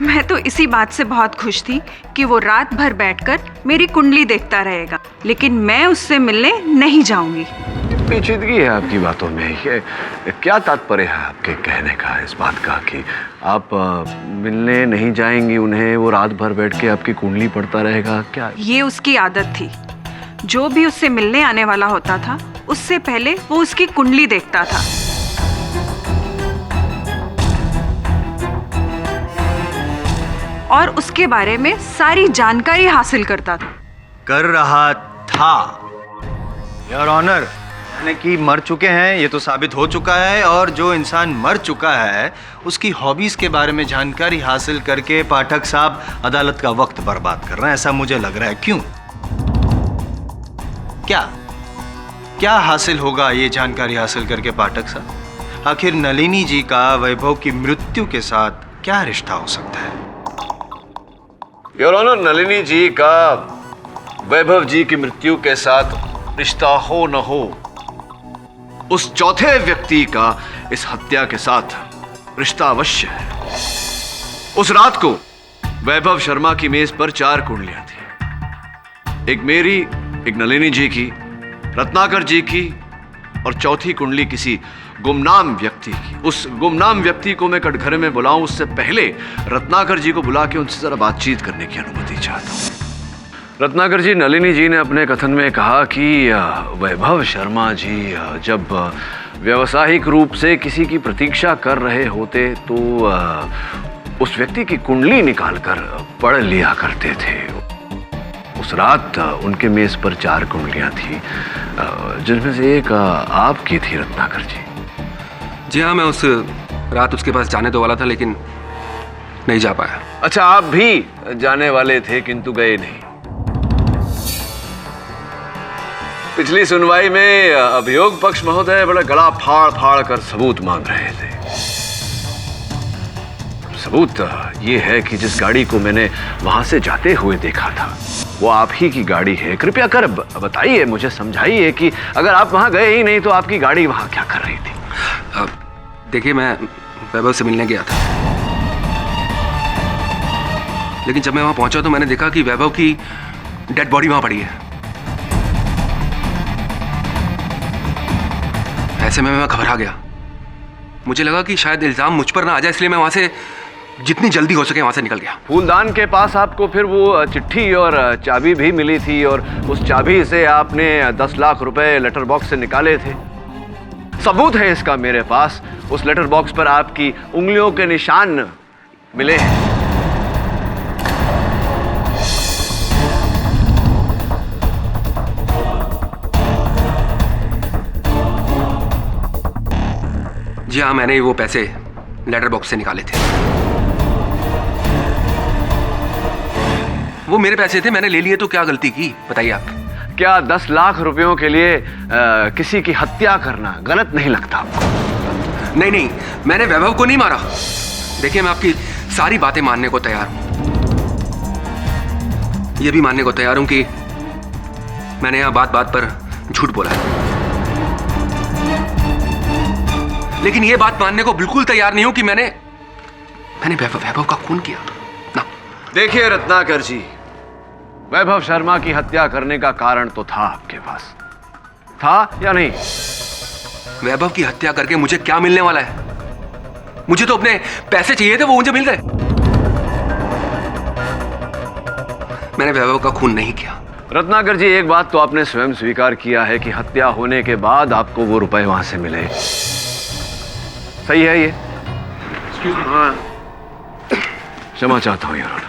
मैं तो इसी बात से बहुत खुश थी कि वो रात भर बैठकर मेरी कुंडली देखता रहेगा, लेकिन मैं उससे मिलने नहीं जाऊंगी। पेचीदगी है आपकी बातों में। ये क्या तात्पर्य है आपके कहने का इस बात का कि आप मिलने नहीं जाएंगी उन्हें, वो रात भर बैठ के आपकी कुंडली पढ़ता रहेगा? क्या ये उसकी आदत थी। जो भी उससे मिलने आने वाला होता था उससे पहले वो उसकी कुंडली देखता था। और उसके बारे में सारी जानकारी हासिल करता था। कर रहा था योर ऑनर, यानी कि मर चुके हैं ये तो साबित हो चुका है, और जो इंसान मर चुका है उसकी हॉबीज के बारे में जानकारी हासिल करके पाठक साहब अदालत का वक्त बर्बाद कर रहे हैं, ऐसा मुझे लग रहा है। क्यों? क्या हासिल होगा ये जानकारी हासिल करके पाठक साहब? आखिर नलिनी जी का वैभव की मृत्यु के साथ क्या रिश्ता हो सकता है? योर ऑनर, नलिनी जी का वैभव जी की मृत्यु के साथ रिश्ता हो न हो, उस चौथे व्यक्ति का इस हत्या के साथ रिश्ता अवश्य है। उस रात को वैभव शर्मा की मेज पर 4 कुंडलियां थी, एक मेरी, एक नलिनी जी की, रत्नाकर जी की और चौथी कुंडली किसी गुमनाम व्यक्ति की। उस गुमनाम व्यक्ति को मैं कटघरे में बुलाऊं उससे पहले रत्नाकर जी को बुला के उनसे जरा बातचीत करने की अनुमति चाहता हूं। रत्नाकर जी, नलिनी जी ने अपने कथन में कहा कि वैभव शर्मा जी जब व्यावसायिक रूप से किसी की प्रतीक्षा कर रहे होते तो उस व्यक्ति की कुंडली निकालकर पढ़ लिया करते थे। उस रात उनके मेज पर 4 कुंडलियां थी, जिनमें से एक आपकी थी रत्नाकर जी। जी हाँ, मैं उस रात उसके पास जाने तो वाला था लेकिन नहीं जा पाया। अच्छा, आप भी जाने वाले थे किंतु गए नहीं। पिछली सुनवाई में अभियोग पक्ष महोदय बड़ा गला फाड़ फाड़ कर सबूत मांग रहे थे। सबूत ये है कि जिस गाड़ी को मैंने वहां से जाते हुए देखा था वो आप ही की गाड़ी है। कृपया कर बताइए, मुझे समझाइए कि अगर आप वहां गए ही नहीं तो आपकी गाड़ी वहां क्या कर रही थी? देखिए, मैं वैभव से मिलने गया था, लेकिन जब मैं वहां पहुंचा तो मैंने देखा कि वैभव की डेड बॉडी वहां पड़ी है। ऐसे में मैं घबरा गया। मुझे लगा कि शायद इल्जाम मुझ पर ना आ जाए, इसलिए मैं वहां से जितनी जल्दी हो सके वहां से निकल गया। फूलदान के पास आपको फिर वो चिट्ठी और चाबी भी मिली थी और उस चाबी से आपने 10 लाख रुपए लेटर बॉक्स से निकाले थे। सबूत है इसका मेरे पास। उस लेटर बॉक्स पर आपकी उंगलियों के निशान मिले हैं। जी हाँ, मैंने वो पैसे लेटर बॉक्स से निकाले थे। वो मेरे पैसे थे, मैंने ले लिए तो क्या गलती की बताइए आप? क्या 10 लाख रुपयों के लिए किसी की हत्या करना गलत नहीं लगता आपको? नहीं नहीं, मैंने वैभव को नहीं मारा। देखिए, मैं आपकी सारी बातें मानने को तैयार हूं। ये भी मानने को तैयार हूं कि मैंने यहाँ बात बात पर झूठ बोला है, लेकिन ये बात मानने को बिल्कुल तैयार नहीं हूं कि मैंने वैभव का खून किया ना। देखिए रत्नाकर जी, वैभव शर्मा की हत्या करने का कारण तो था आपके पास, था या नहीं? वैभव की हत्या करके मुझे क्या मिलने वाला है? मुझे तो अपने पैसे चाहिए थे, वो मुझे मिल गए। मैंने वैभव का खून नहीं किया। रत्नाकर जी, एक बात तो आपने स्वयं स्वीकार किया है कि हत्या होने के बाद आपको वो रुपए वहां से मिले, सही है ये? हाँ। क्षमा चाहता हूं योर ऑनर।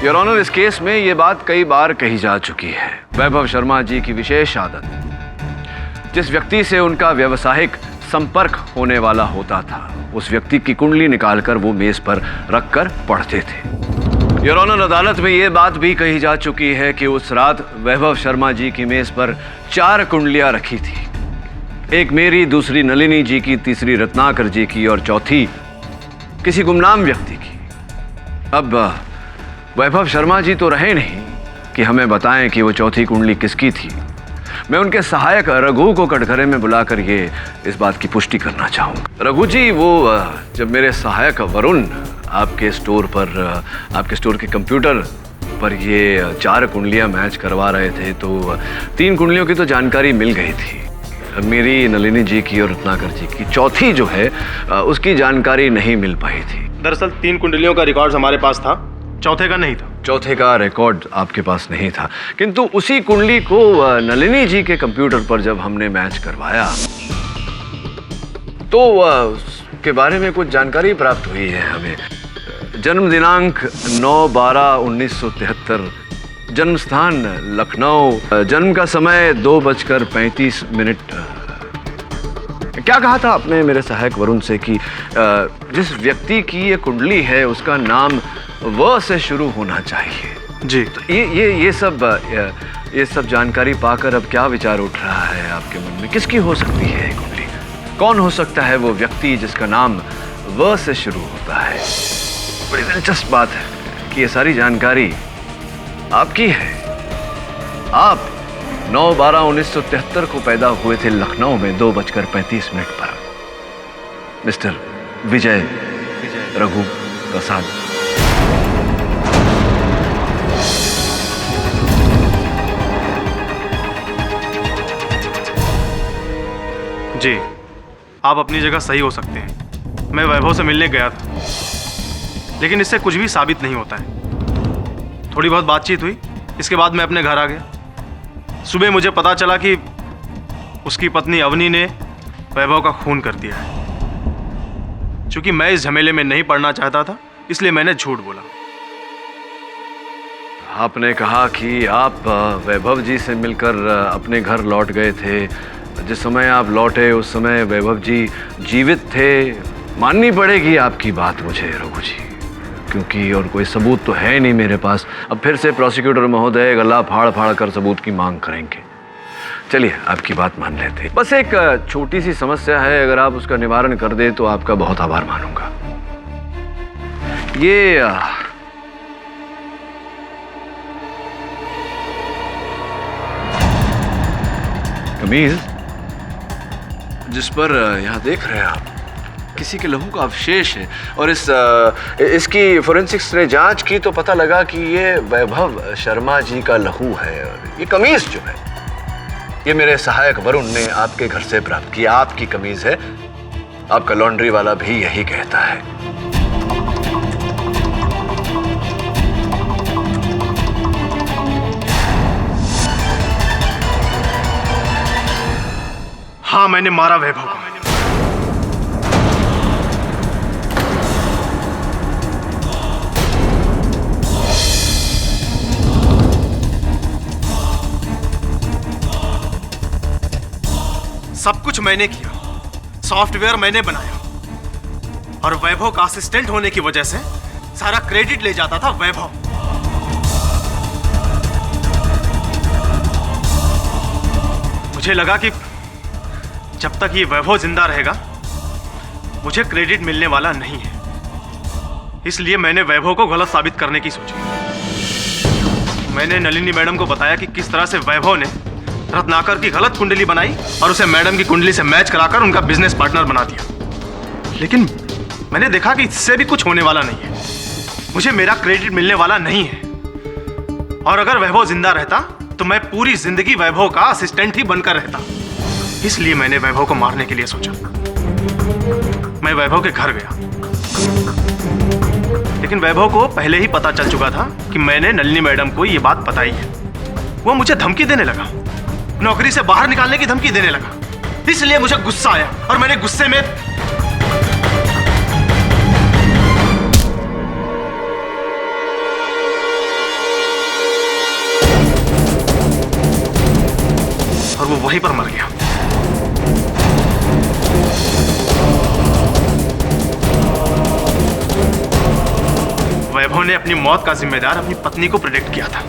योर ऑनर, इस केस में ये बात कई बार कही जा चुकी है। वैभव शर्मा जी की विशेष आदत, जिस व्यक्ति से उनका व्यावसायिक संपर्क होने वाला होता था, उस व्यक्ति की कुंडली निकालकर वो मेज पर रखकर पढ़ते थे। योर ऑनर, अदालत में ये बात भी कही जा चुकी है कि उस रात वैभव शर्मा जी की मेज पर 4 कुंडलियां रखी थी। एक मेरी, दूसरी नलिनी जी की, तीसरी रत्नाकर जी की और चौथी किसी गुमनाम व्यक्ति की। अब वैभव शर्मा जी तो रहे नहीं कि हमें बताएं कि वो चौथी कुंडली किसकी थी। मैं उनके सहायक रघु को कटघरे में बुलाकर ये इस बात की पुष्टि करना चाहूँगा। रघु जी, वो जब मेरे सहायक वरुण आपके स्टोर के कंप्यूटर पर ये 4 कुंडलियां मैच करवा रहे थे, तो 3 कुंडलियों की तो जानकारी मिल गई थी, मेरी, नलिनी जी की और रत्नाकर जी की। चौथी जो है उसकी जानकारी नहीं मिल पाई थी। दरअसल 3 कुंडलियों का रिकॉर्ड हमारे पास था, चौथे का नहीं था। चौथे का रिकॉर्ड आपके पास नहीं था, किंतु उसी कुंडली को नलिनी जी के कंप्यूटर पर जब हमने मैच करवाया तो उसके बारे में कुछ जानकारी प्राप्त हुई है हमें। जन्म दिनांक 9/12/1973, जन्म स्थान लखनऊ, जन्म का समय 2:35। क्या कहा था आपने मेरे सहायक वरुण से कि जिस व्यक्ति की ये कुंडली है उसका नाम व से शुरू होना चाहिए? जी। तो ये सब जानकारी पाकर अब क्या विचार उठ रहा है आपके मन में? किसकी हो सकती है ये कुंडली? कौन हो सकता है वो व्यक्ति जिसका नाम व से शुरू होता है? बड़ी दिलचस्प बात है कि ये सारी जानकारी आपकी है। आप 9/12/1973 को पैदा हुए थे लखनऊ में 2:35 पर। मिस्टर विजय रघु प्रसाद। जी, आप अपनी जगह सही हो सकते हैं। मैं वैभव से मिलने गया था, लेकिन इससे कुछ भी साबित नहीं होता है। थोड़ी बहुत बातचीत हुई, इसके बाद मैं अपने घर आ गया। सुबह मुझे पता चला कि उसकी पत्नी अवनी ने वैभव का खून कर दिया है। चूंकि मैं इस झमेले में नहीं पड़ना चाहता था, इसलिए मैंने झूठ बोला। आपने कहा कि आप वैभव जी से मिलकर अपने घर लौट गए थे। जिस समय आप लौटे उस समय वैभव जी जीवित थे। माननी पड़ेगी आपकी बात मुझे रघु जी, क्योंकि और कोई सबूत तो है नहीं मेरे पास। अब फिर से प्रोसिक्यूटर महोदय गला फाड़ फाड़ कर सबूत की मांग करेंगे। चलिए, आपकी बात मान लेते हैं। बस एक छोटी सी समस्या है, अगर आप उसका निवारण कर दे तो आपका बहुत आभार मानूंगा। ये कमीज जिस पर यहाँ देख रहे हैं आप, किसी के लहू का अवशेष है, और इसकी फोरेंसिक्स ने जांच की तो पता लगा कि ये वैभव शर्मा जी का लहू है। और ये कमीज जो है, ये मेरे सहायक वरुण ने आपके घर से प्राप्त की। आपकी कमीज है, आपका लॉन्ड्री वाला भी यही कहता है। हाँ, मैंने मारा वैभव को। सब कुछ मैंने किया, सॉफ्टवेयर मैंने बनाया, और वैभव का असिस्टेंट होने की वजह से सारा क्रेडिट ले जाता था वैभव। मुझे लगा कि जब तक ये वैभव जिंदा रहेगा मुझे क्रेडिट मिलने वाला नहीं है। इसलिए मैंने वैभव को गलत साबित करने की सोची। मैंने नलिनी मैडम को बताया कि किस तरह से वैभव ने रत्नाकर की गलत कुंडली बनाई और उसे मैडम की कुंडली से मैच कराकर उनका बिजनेस पार्टनर बना दिया। लेकिन मैंने देखा कि इससे भी कुछ होने वाला नहीं है। मुझे मेरा क्रेडिट मिलने वाला नहीं है। और अगर वैभव जिंदा रहता तो मैं पूरी जिंदगी वैभव का असिस्टेंट ही बनकर रहता। इसलिए मैंने वैभव को मारने के लिए सोचा। मैं वैभव के घर गया, लेकिन वैभव को पहले ही पता चल चुका था कि मैंने नलिनी मैडम को ये बात बताई है। वो मुझे धमकी देने लगा, नौकरी से बाहर निकालने की धमकी देने लगा। इसलिए मुझे गुस्सा आया और मैंने गुस्से में और वो वहीं पर मर गया। वैभव ने अपनी मौत का जिम्मेदार अपनी पत्नी को प्रेडिक्ट किया था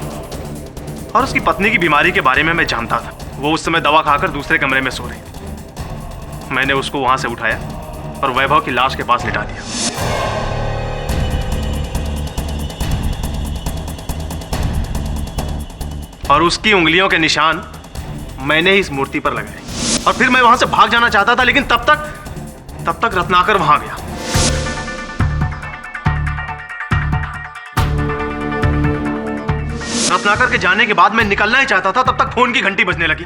और उसकी पत्नी की बीमारी के बारे में मैं जानता था। वो उस समय दवा खाकर दूसरे कमरे में सो रही थी। मैंने उसको वहां से उठाया और वैभव की लाश के पास लिटा दिया। और उसकी उंगलियों के निशान मैंने ही इस मूर्ति पर लगाए। और फिर मैं वहां से भाग जाना चाहता था, लेकिन तब तक रत्नाकर वहां गया। रत्नाकर के जाने के बाद मैं निकलना ही चाहता था, तब तक फोन की घंटी बजने लगी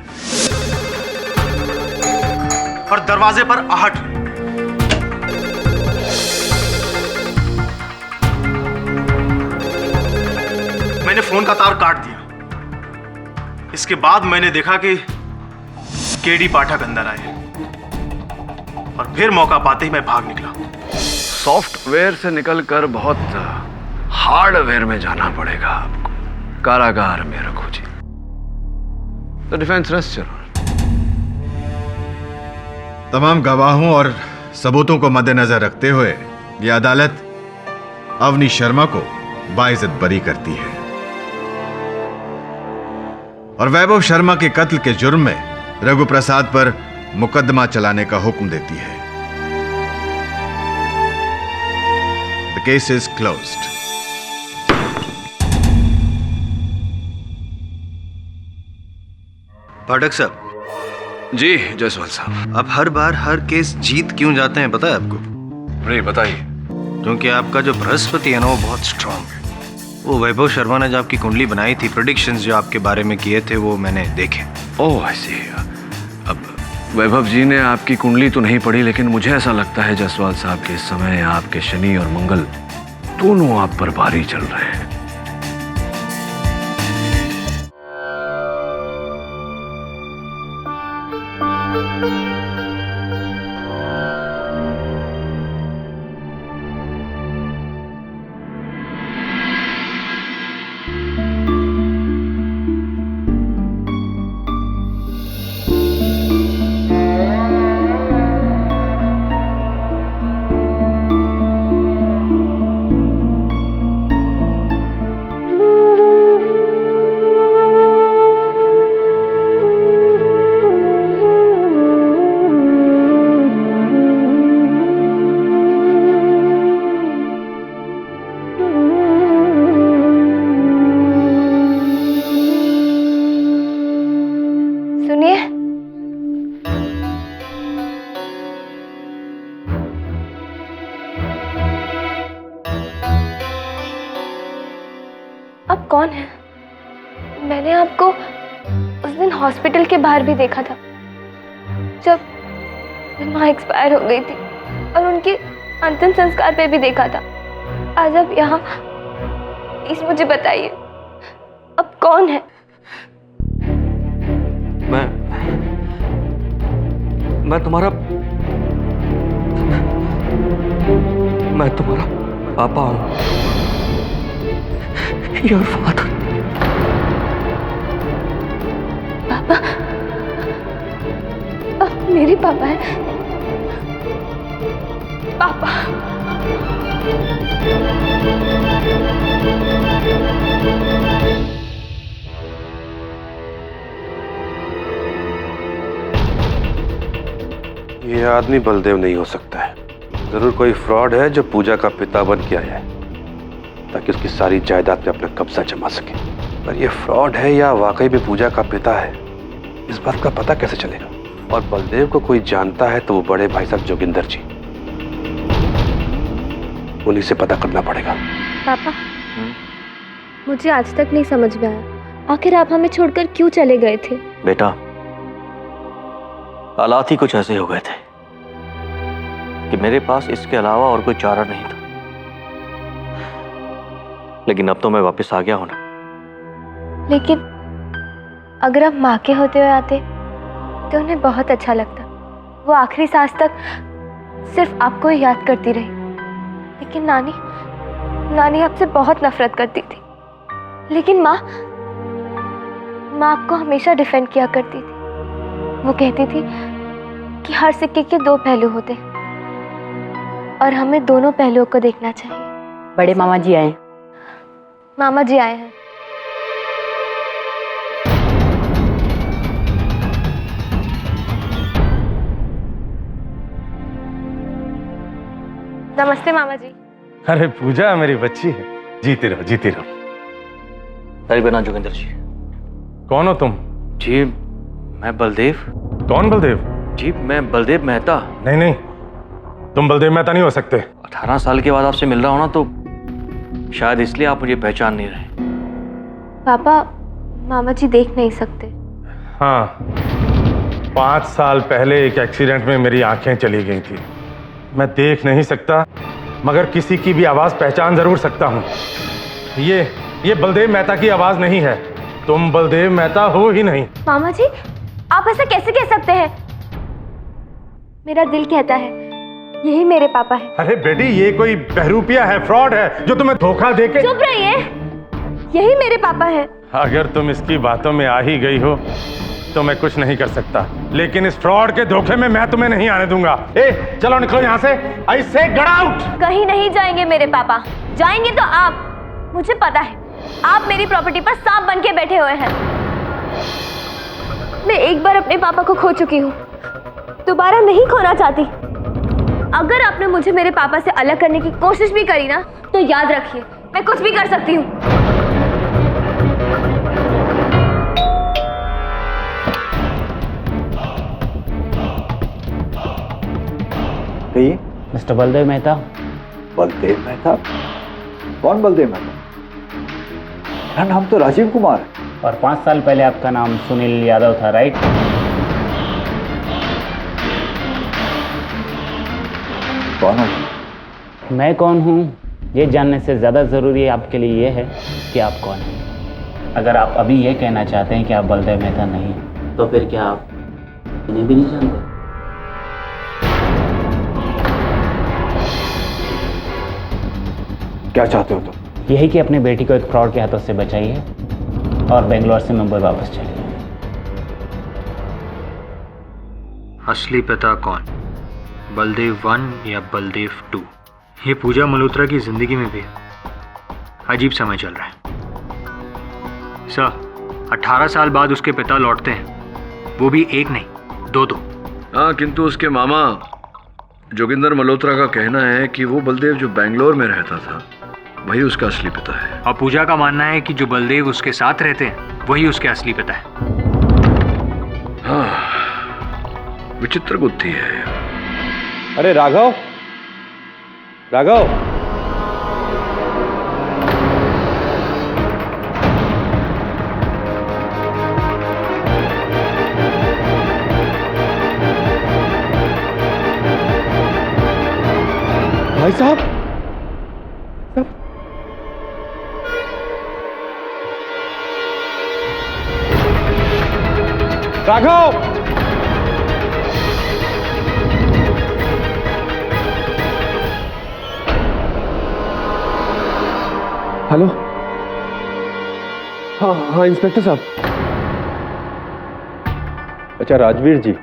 और दरवाजे पर आहट। मैंने फोन का तार काट दिया। इसके बाद मैंने देखा कि केडी पाठक अंदर आए और फिर मौका पाते ही मैं भाग निकला। सॉफ्टवेयर से निकलकर बहुत हार्डवेयर में जाना पड़ेगा आपको। कारागार में रखो जी। तो डिफेंस रेस्ट चलो। तमाम गवाहों और सबूतों को मद्देनजर रखते हुए यह अदालत अवनी शर्मा को बाइज्जत बरी करती है और वैभव शर्मा के कत्ल के जुर्म में रघु प्रसाद पर मुकदमा चलाने का हुक्म देती है। The case is closed. Pathak साहब। जी जायसवाल साहब। आप हर बार हर केस जीत क्यों जाते हैं, पता है आपको? नहीं बताइए। क्योंकि आपका जो बृहस्पति है ना, वो बहुत स्ट्रांग है। वो वैभव शर्मा ने जो आपकी कुंडली बनाई थी, प्रेडिक्शंस जो आपके बारे में किए थे, वो मैंने देखे। ओह ऐसे। अब वैभव जी ने आपकी कुंडली तो नहीं पढ़ी, लेकिन मुझे ऐसा लगता है जायसवाल साहब के इस समय आपके शनि और मंगल दोनों आप पर भारी चल रहे हैं। आप कौन हैं? मैंने आपको उस दिन हॉस्पिटल के बाहर भी देखा था, जब माँ एक्सपायर हो गई थी, और उनके अंतिम संस्कार पे भी देखा था। आज आप यहाँ, प्लीज मुझे बताइए, अब कौन है? मैं तुम्हारा पापा हूँ। Your father. पापा? आप मेरे पापा हैं? पापा? ये आदमी बलदेव नहीं हो सकता है। जरूर कोई फ्रॉड है जो पूजा का पिता बन के आया है। ताकि उसकी सारी जायदाद पे अपना कब्जा जमा सके। पर ये फ्रॉड है या वाकई में पूजा का पिता है, इस बात का पता कैसे चलेगा? और बलदेव को कोई जानता है तो वो बड़े भाई साहब जोगिंदर जी, उन्हीं से पता करना पड़ेगा। पापा, मुझे आज तक नहीं समझ में आया, आखिर आप हमें छोड़कर क्यों चले गए थे? बेटा, हालात ही कुछ ऐसे हो गए थे कि मेरे पास इसके अलावा और कोई चारा नहीं था। लेकिन अब तो मैं वापस आ गया हूं ना। लेकिन अगर आप माँ के होते हुए आते तो उन्हें बहुत अच्छा लगता। वो आखिरी सांस तक सिर्फ आपको ही याद करती रही। लेकिन नानी आपसे बहुत नफरत करती थी। लेकिन माँ आपको हमेशा डिफेंड किया करती थी। वो कहती थी कि हर सिक्के के दो पहलू होते हैं और हमें दोनों पहलुओं को देखना चाहिए। बड़े मामा जी आए। मामा जी आए हैं। नमस्ते मामा जी। अरे पूजा मेरी बच्ची है, जीती रहो जीती रहो। अरे बिना जोगिंदर जी। कौन हो तुम? जी मैं बलदेव। कौन बलदेव? जी मैं बलदेव मेहता। नहीं नहीं, तुम बलदेव मेहता नहीं हो सकते। 18 साल के बाद आपसे मिल रहा हूं ना, तो शायद इसलिए आप मुझे पहचान नहीं रहे। पापा, मामा जी देख नहीं सकते। हाँ, 5 साल पहले एक एक्सीडेंट में मेरी आंखें चली गई थी। मैं देख नहीं सकता, मगर किसी की भी आवाज पहचान जरूर सकता हूँ। ये बलदेव मेहता की आवाज नहीं है। तुम बलदेव मेहता हो ही नहीं। मामा जी, आप ऐसा कैसे कह सकते हैं? मेरा दिल कहता है यही मेरे पापा है। अरे बेटी, ये कोई बहरूपिया है, फ्रॉड है जो तुम्हें धोखा देके। चुप रहिए, यही मेरे पापा है। अगर तुम इसकी बातों में आ ही गई हो तो मैं कुछ नहीं कर सकता, लेकिन इस फ्रॉड के धोखे में मैं तुम्हें नहीं आने दूंगा। ए, चलो निकलो यहाँ से। आई से गेट आउट। कहीं नहीं जाएंगे मेरे पापा। जाएंगे तो आप। मुझे पता है आप मेरी प्रॉपर्टी पर सांप बन के बैठे हुए हैं। मैं एक बार अपने पापा को खो चुकी हूँ, दोबारा नहीं खोना चाहती। अगर आपने मुझे मेरे पापा से अलग करने की कोशिश भी करी ना, तो याद रखिए मैं कुछ भी कर सकती हूँ। कहिए। मिस्टर बलदेव मेहता। बलदेव मेहता? कौन बलदेव मेहता? मेरा नाम तो राजीव कुमार है। और 5 साल पहले आपका नाम सुनील यादव था, राइट? कौन है? मैं कौन हूँ ये जानने से ज़्यादा ज़रूरी आपके लिए ये है कि आप कौन हैं। अगर आप अभी ये कहना चाहते हैं कि आप बलदेव मेहता नहीं हैं, तो फिर क्या आप इन्हें भी नहीं जानते? क्या चाहते हो तुम? यही कि अपनी बेटी को एक फ्रॉड के हाथों से बचाइए और बेंगलोर से मुंबई वापस चलिए। असली पिता कौन, बलदेव 1 या बलदेव 2? ये पूजा मल्होत्रा की जिंदगी में भी अजीब समय चल रहा है। सर, 18 साल बाद उसके पिता लौटते हैं, वो भी एक नहीं, दो। हाँ, किंतु उसके मामा जोगिंदर मल्होत्रा का कहना है कि वो बलदेव जो बेंगलोर में रहता था वही उसका असली पिता है। और पूजा का मानना है कि जो बलदेव उसके साथ रहते हैं वही उसके असली पिता है। हाँ, विचित्र बुद्धि है। अरे राघव, राघव, भाई साहब, राघव, हेलो। हाँ इंस्पेक्टर साहब। अच्छा राजवीर जी,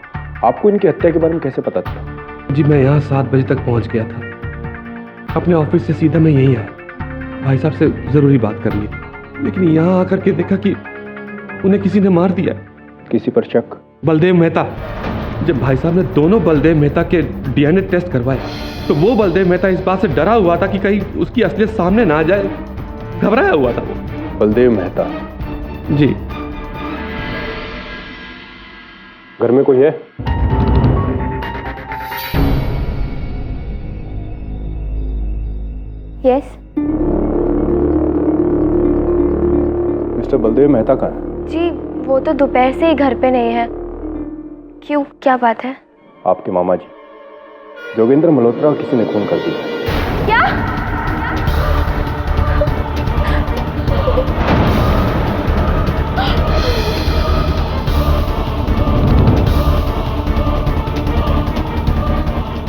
आपको इनकी हत्या के बारे में कैसे पता चला? जी मैं यहाँ 7 बजे तक पहुँच गया था। अपने ऑफिस से सीधा मैं यहीं आया। भाई साहब से जरूरी बात करनी थी, लेकिन यहाँ आकर के देखा कि उन्हें किसी ने मार दिया। किसी पर शक? बलदेव मेहता। जब भाई साहब ने दोनों बलदेव मेहता के डीएनए टेस्ट करवाए तो वो बलदेव मेहता इस बात से डरा हुआ था कि कहीं उसकी असलियत सामने ना आ जाए घबराया हुआ था वो। बलदेव मेहता जी। घर में कोई है? यस। मिस्टर बलदेव मेहता कहाँ है? जी वो तो दोपहर से ही घर पे नहीं है। क्यों, क्या बात है? आपके मामा जी जोगिंदर मल्होत्रा को किसी ने खून कर दिया। क्या?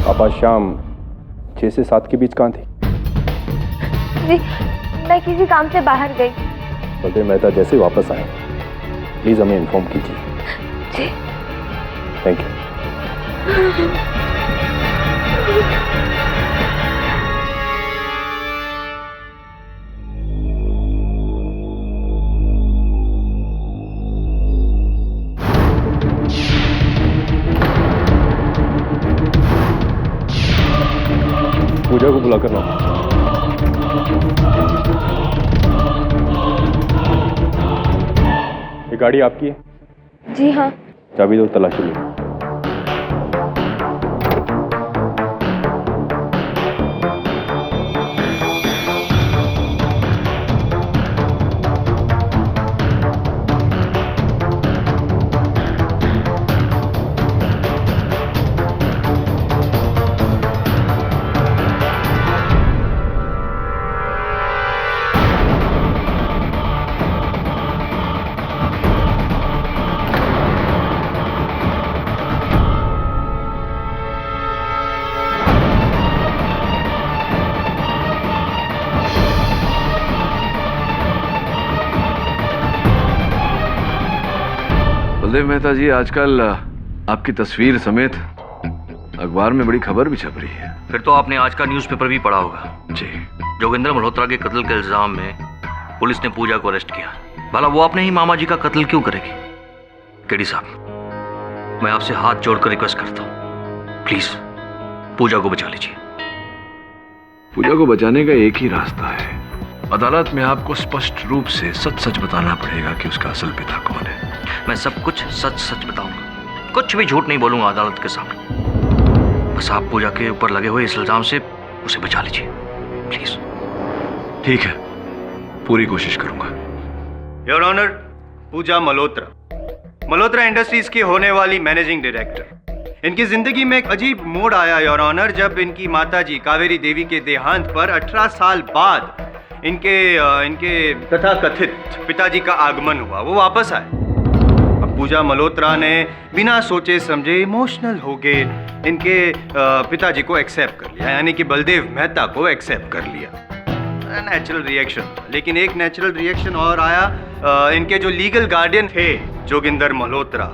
आप आज शाम 6 से 7 के बीच कहाँ थी? जी मैं किसी काम से बाहर गई। बलदेव मेहता जैसे ही वापस आए प्लीज हमें इन्फॉर्म कीजिए। जी थैंक यू। पूजा को बुलाकर लाओ। ये गाड़ी आपकी है? जी हाँ। चाबी दो, तलाशी लो। बलदेव मेहता जी, आजकल आपकी तस्वीर समेत अखबार में बड़ी खबर भी छप रही है। फिर तो आपने आज का न्यूज़पेपर भी पढ़ा होगा। जी। जोगिंदर मल्होत्रा के कत्ल के इल्जाम में पुलिस ने पूजा को अरेस्ट किया। भला वो अपने ही मामा जी का कत्ल क्यों करेगी? केडी साहब, मैं आपसे हाथ जोड़कर रिक्वेस्ट करता हूँ, प्लीज पूजा को बचा लीजिए। पूजा को बचाने का एक ही रास्ता है। अदालत में आपको स्पष्ट रूप से सच सच बताना पड़ेगा कि उसका असल पिता कौन है। मैं सब कुछ सच सच बताऊंगा, कुछ भी झूठ नहीं बोलूंगा अदालत के सामने। बस आप पूजा के ऊपर लगे हुए इस इल्जाम से उसे बचा लीजिए, प्लीज। ठीक है, पूरी कोशिश करूंगा। Your honour, Pooja Malhotra industries की होने वाली मैनेजिंग डायरेक्टर। इनकी जिंदगी में एक अजीब मोड़ आया योर ऑनर, जब इनकी माताजी कावेरी देवी के देहांत पर 18 साल बाद इनके तथाकथित पिताजी का आगमन हुआ। वो वापस आए। अब पूजा मल्होत्रा ने बिना सोचे समझे इमोशनल हो गए इनके पिताजी को एक्सेप्ट कर लिया, यानी कि बलदेव मेहता को एक्सेप्ट कर लिया। Natural reaction. लेकिन एक नेचुरल रिएक्शन और आया। इनके जो लीगल गार्डियन थे जोगिंदर मल्होत्रा,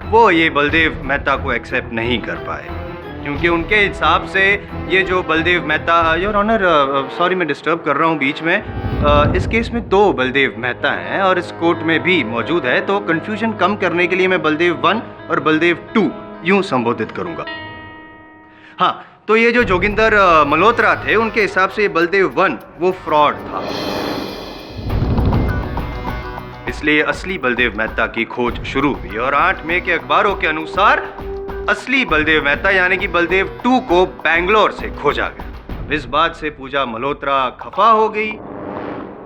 वो ये बलदेव मेहता को एक्सेप्ट नहीं कर पाए, क्योंकि उनके हिसाब से ये जो Baldev Mehta, your honour sorry मैं डिस्टर्ब कर रहा हूँ बीच में, इस केस में 2 बलदेव मेहता हैं और इस कोर्ट में भी मौजूद है, तो कंफ्यूजन कम करने के लिए मैं बलदेव 1 और बलदेव 2 यूं संबोधित करूंगा। हाँ, तो ये जो जोगिंदर मल्होत्रा थे, उनके हिसाब से ये बलदेव 1 वो फ्रॉड था, इसलिए असली बलदेव मेहता की खोज शुरू हुई और 8 मई के अखबारों के अनुसार असली बलदेव मेहता यानी कि बलदेव 2 को बैंगलोर से खोजा गया। इस बात से पूजा मल्होत्रा खफा हो गई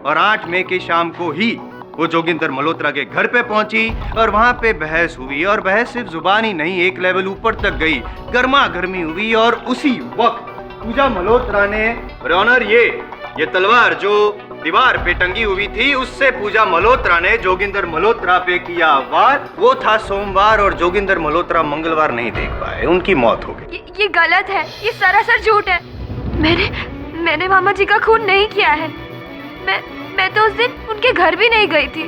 और 8 मई की शाम को ही वो जोगिंदर मल्होत्रा के घर पे पहुंची और वहां पे बहस हुई, और बहस सिर्फ जुबानी नहीं, एक लेवल ऊपर तक गई, गर्मा गर्मी हुई। और उसी वक्त पूजा मल्होत्रा ने, ऑनर ये तलवार जो दीवार पे टंगी हुई थी, उससे पूजा मल्होत्रा ने जोगिंदर मल्होत्रा पे किया वार। वो था सोमवार और जोगिंदर मल्होत्रा मंगलवार नहीं देख पाए, उनकी मौत हो गई। ये गलत है, ये सरासर झूठ है। मैंने मामा जी का खून नहीं किया है। मैं तो उस दिन उनके घर भी नहीं गई थी।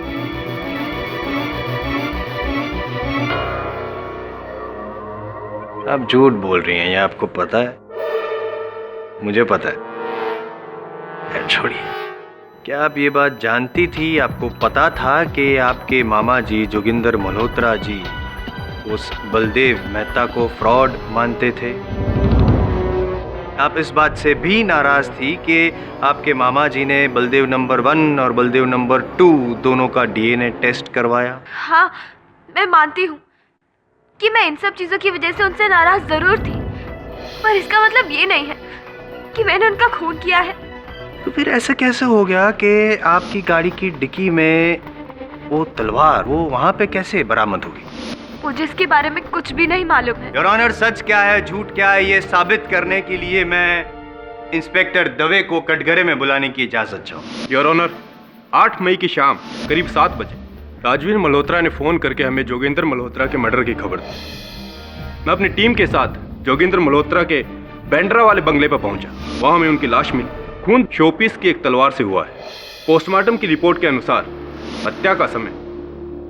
आप झूठ बोल रही हैं, ये आपको पता है? मुझे पता है। छोड़िए, क्या आप ये बात जानती थी, आपको पता था कि आपके मामा जी जोगिंदर मल्होत्रा जी उस बलदेव मेहता को फ्रॉड मानते थे? आप इस बात से भी नाराज थी कि आपके मामा जी ने बलदेव नंबर 1 और बलदेव नंबर 2 दोनों का डीएनए टेस्ट करवाया। हाँ, मैं मानती हूँ कि मैं इन सब चीज़ों की वजह से उनसे नाराज ज़रूर थी, पर इसका मतलब ये नहीं है कि मैंने उनका खून किया है। तो फिर ऐसा कैसे हो गया कि आपकी गाड़ी की डिक्की में वो तलवार वो वहाँ पे कैसे बरामद हुई? मुझे इसके बारे में कुछ भी नहीं मालूम है। योर ऑनर, सच क्या है झूठ क्या है ये साबित करने के लिए मैं इंस्पेक्टर दवे को कटघरे में बुलाने की इजाजत चाहूँ। योर ऑनर, 8 मई की शाम करीब 7 बजे राजवीर मल्होत्रा ने फोन करके हमें जोगिंदर मल्होत्रा के मर्डर की खबर दी। मैं अपनी टीम के साथ जोगिंदर मल्होत्रा के बैंड्रा वाले बंगले पर पहुंचा। वहां हमें उनकी लाश मिली। खून शोपीस की एक तलवार से हुआ है। पोस्टमार्टम की रिपोर्ट के अनुसार हत्या का समय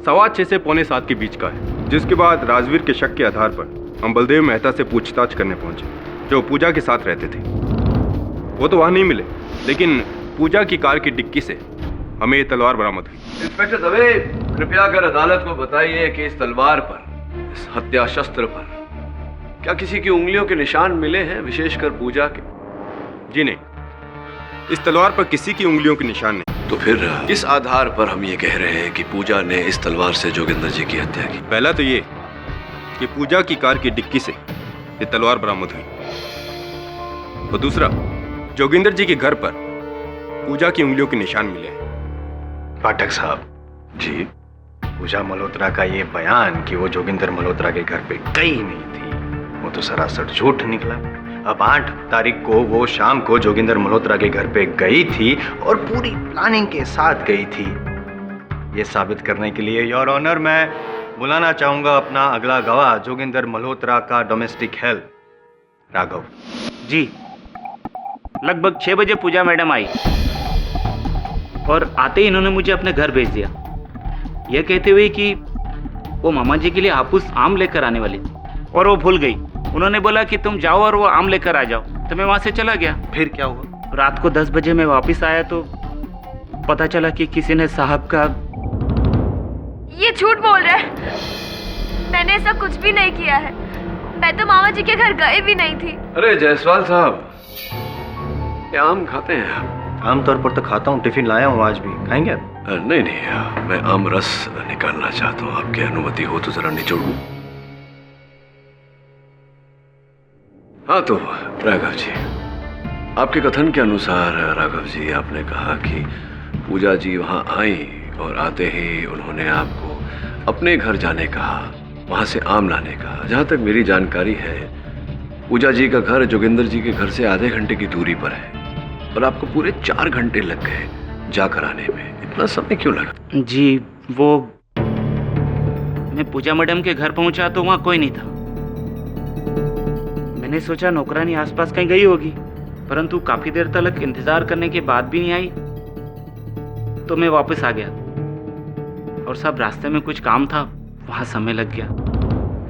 6:15 से 6:45 के बीच का है। जिसके बाद राजवीर के शक के आधार पर हम बलदेव मेहता से पूछताछ करने पहुंचे, जो पूजा के साथ रहते थे। वो तो वहां नहीं मिले, लेकिन पूजा की कार की डिक्की से हमें ये तलवार बरामद हुई। इंस्पेक्टर दवे, कृपया कर अदालत को बताइए कि इस तलवार पर, इस हत्या शस्त्र पर क्या किसी की उंगलियों के निशान मिले हैं, विशेषकर पूजा के? जी नहीं, इस तलवार पर किसी की उंगलियों के निशान नहीं। तो फिर किस आधार पर हम ये कह रहे हैं कि पूजा ने इस तलवार से जोगिंदर जी की हत्या की? पहला तो ये कि पूजा की कार की डिक्की से ये तलवार बरामद हुई, और दूसरा जोगिंदर जी के घर पर पूजा की उंगलियों के निशान मिले हैं। पाठक साहब जी, पूजा मल्होत्रा का ये बयान कि वो जोगिंदर मल्होत्रा के घर पे गई नहीं थी, वो तो सरासर झूठ निकला। अब 8 तारीख को वो शाम को जोगिंदर मल्होत्रा के घर पे गई थी और पूरी प्लानिंग के साथ गई थी। ये साबित करने के लिए योर ऑनर मैं बुलाना चाहूंगा अपना अगला गवाह, जोगिंदर मल्होत्रा का डोमेस्टिक हेल्प राघव जी। लगभग 6 बजे पूजा मैडम आई और आते ही इन्होंने मुझे अपने घर भेज दिया, यह कहते हुए कि वो मामा जी के लिए हापुस आम लेकर आने वाली थी, और वो भूल गई। उन्होंने बोला कि तुम जाओ और वो आम लेकर आ जाओ, तो मैं वहां से चला गया। फिर क्या हुआ? रात को 10 बजे मैं वापस आया तो पता चला कि किसी ने साहब का... ये झूठ बोल रहे हैं, मैंने ऐसा कुछ भी नहीं किया है। मैं तो मामा जी के घर गए भी नहीं थी। अरे जायसवाल साहब, ये आम खाते हैं आप? आमतौर पर तो खाता हूँ, टिफिन लाया हूँ, आज भी खाएंगे आप? नहीं नहीं, मैं आम रस निकालना चाहता हूँ, आपकी अनुमति हो तो जरा निचोड़ूं। हाँ तो राघव जी, आपके कथन के अनुसार राघव जी, आपने कहा कि पूजा जी वहाँ आई और आते ही उन्होंने आपको अपने घर जाने कहा, वहाँ से आम लाने कहा। जहाँ तक मेरी जानकारी है, पूजा जी का घर जोगिंदर जी के घर से आधे घंटे की दूरी पर है, और आपको पूरे 4 घंटे लग गए जाकर आने में। इतना समय क्यों लगा? जी, वो मैं पूजा मैडम के घर पहुँचा तो वहाँ कोई नहीं था। मैंने सोचा नौकरानी आसपास कहीं गई होगी, परंतु काफी देर तक इंतजार करने के बाद भी नहीं आई, तो मैं वापस आ गया। और सब रास्ते में कुछ काम था, वहां समय लग गया।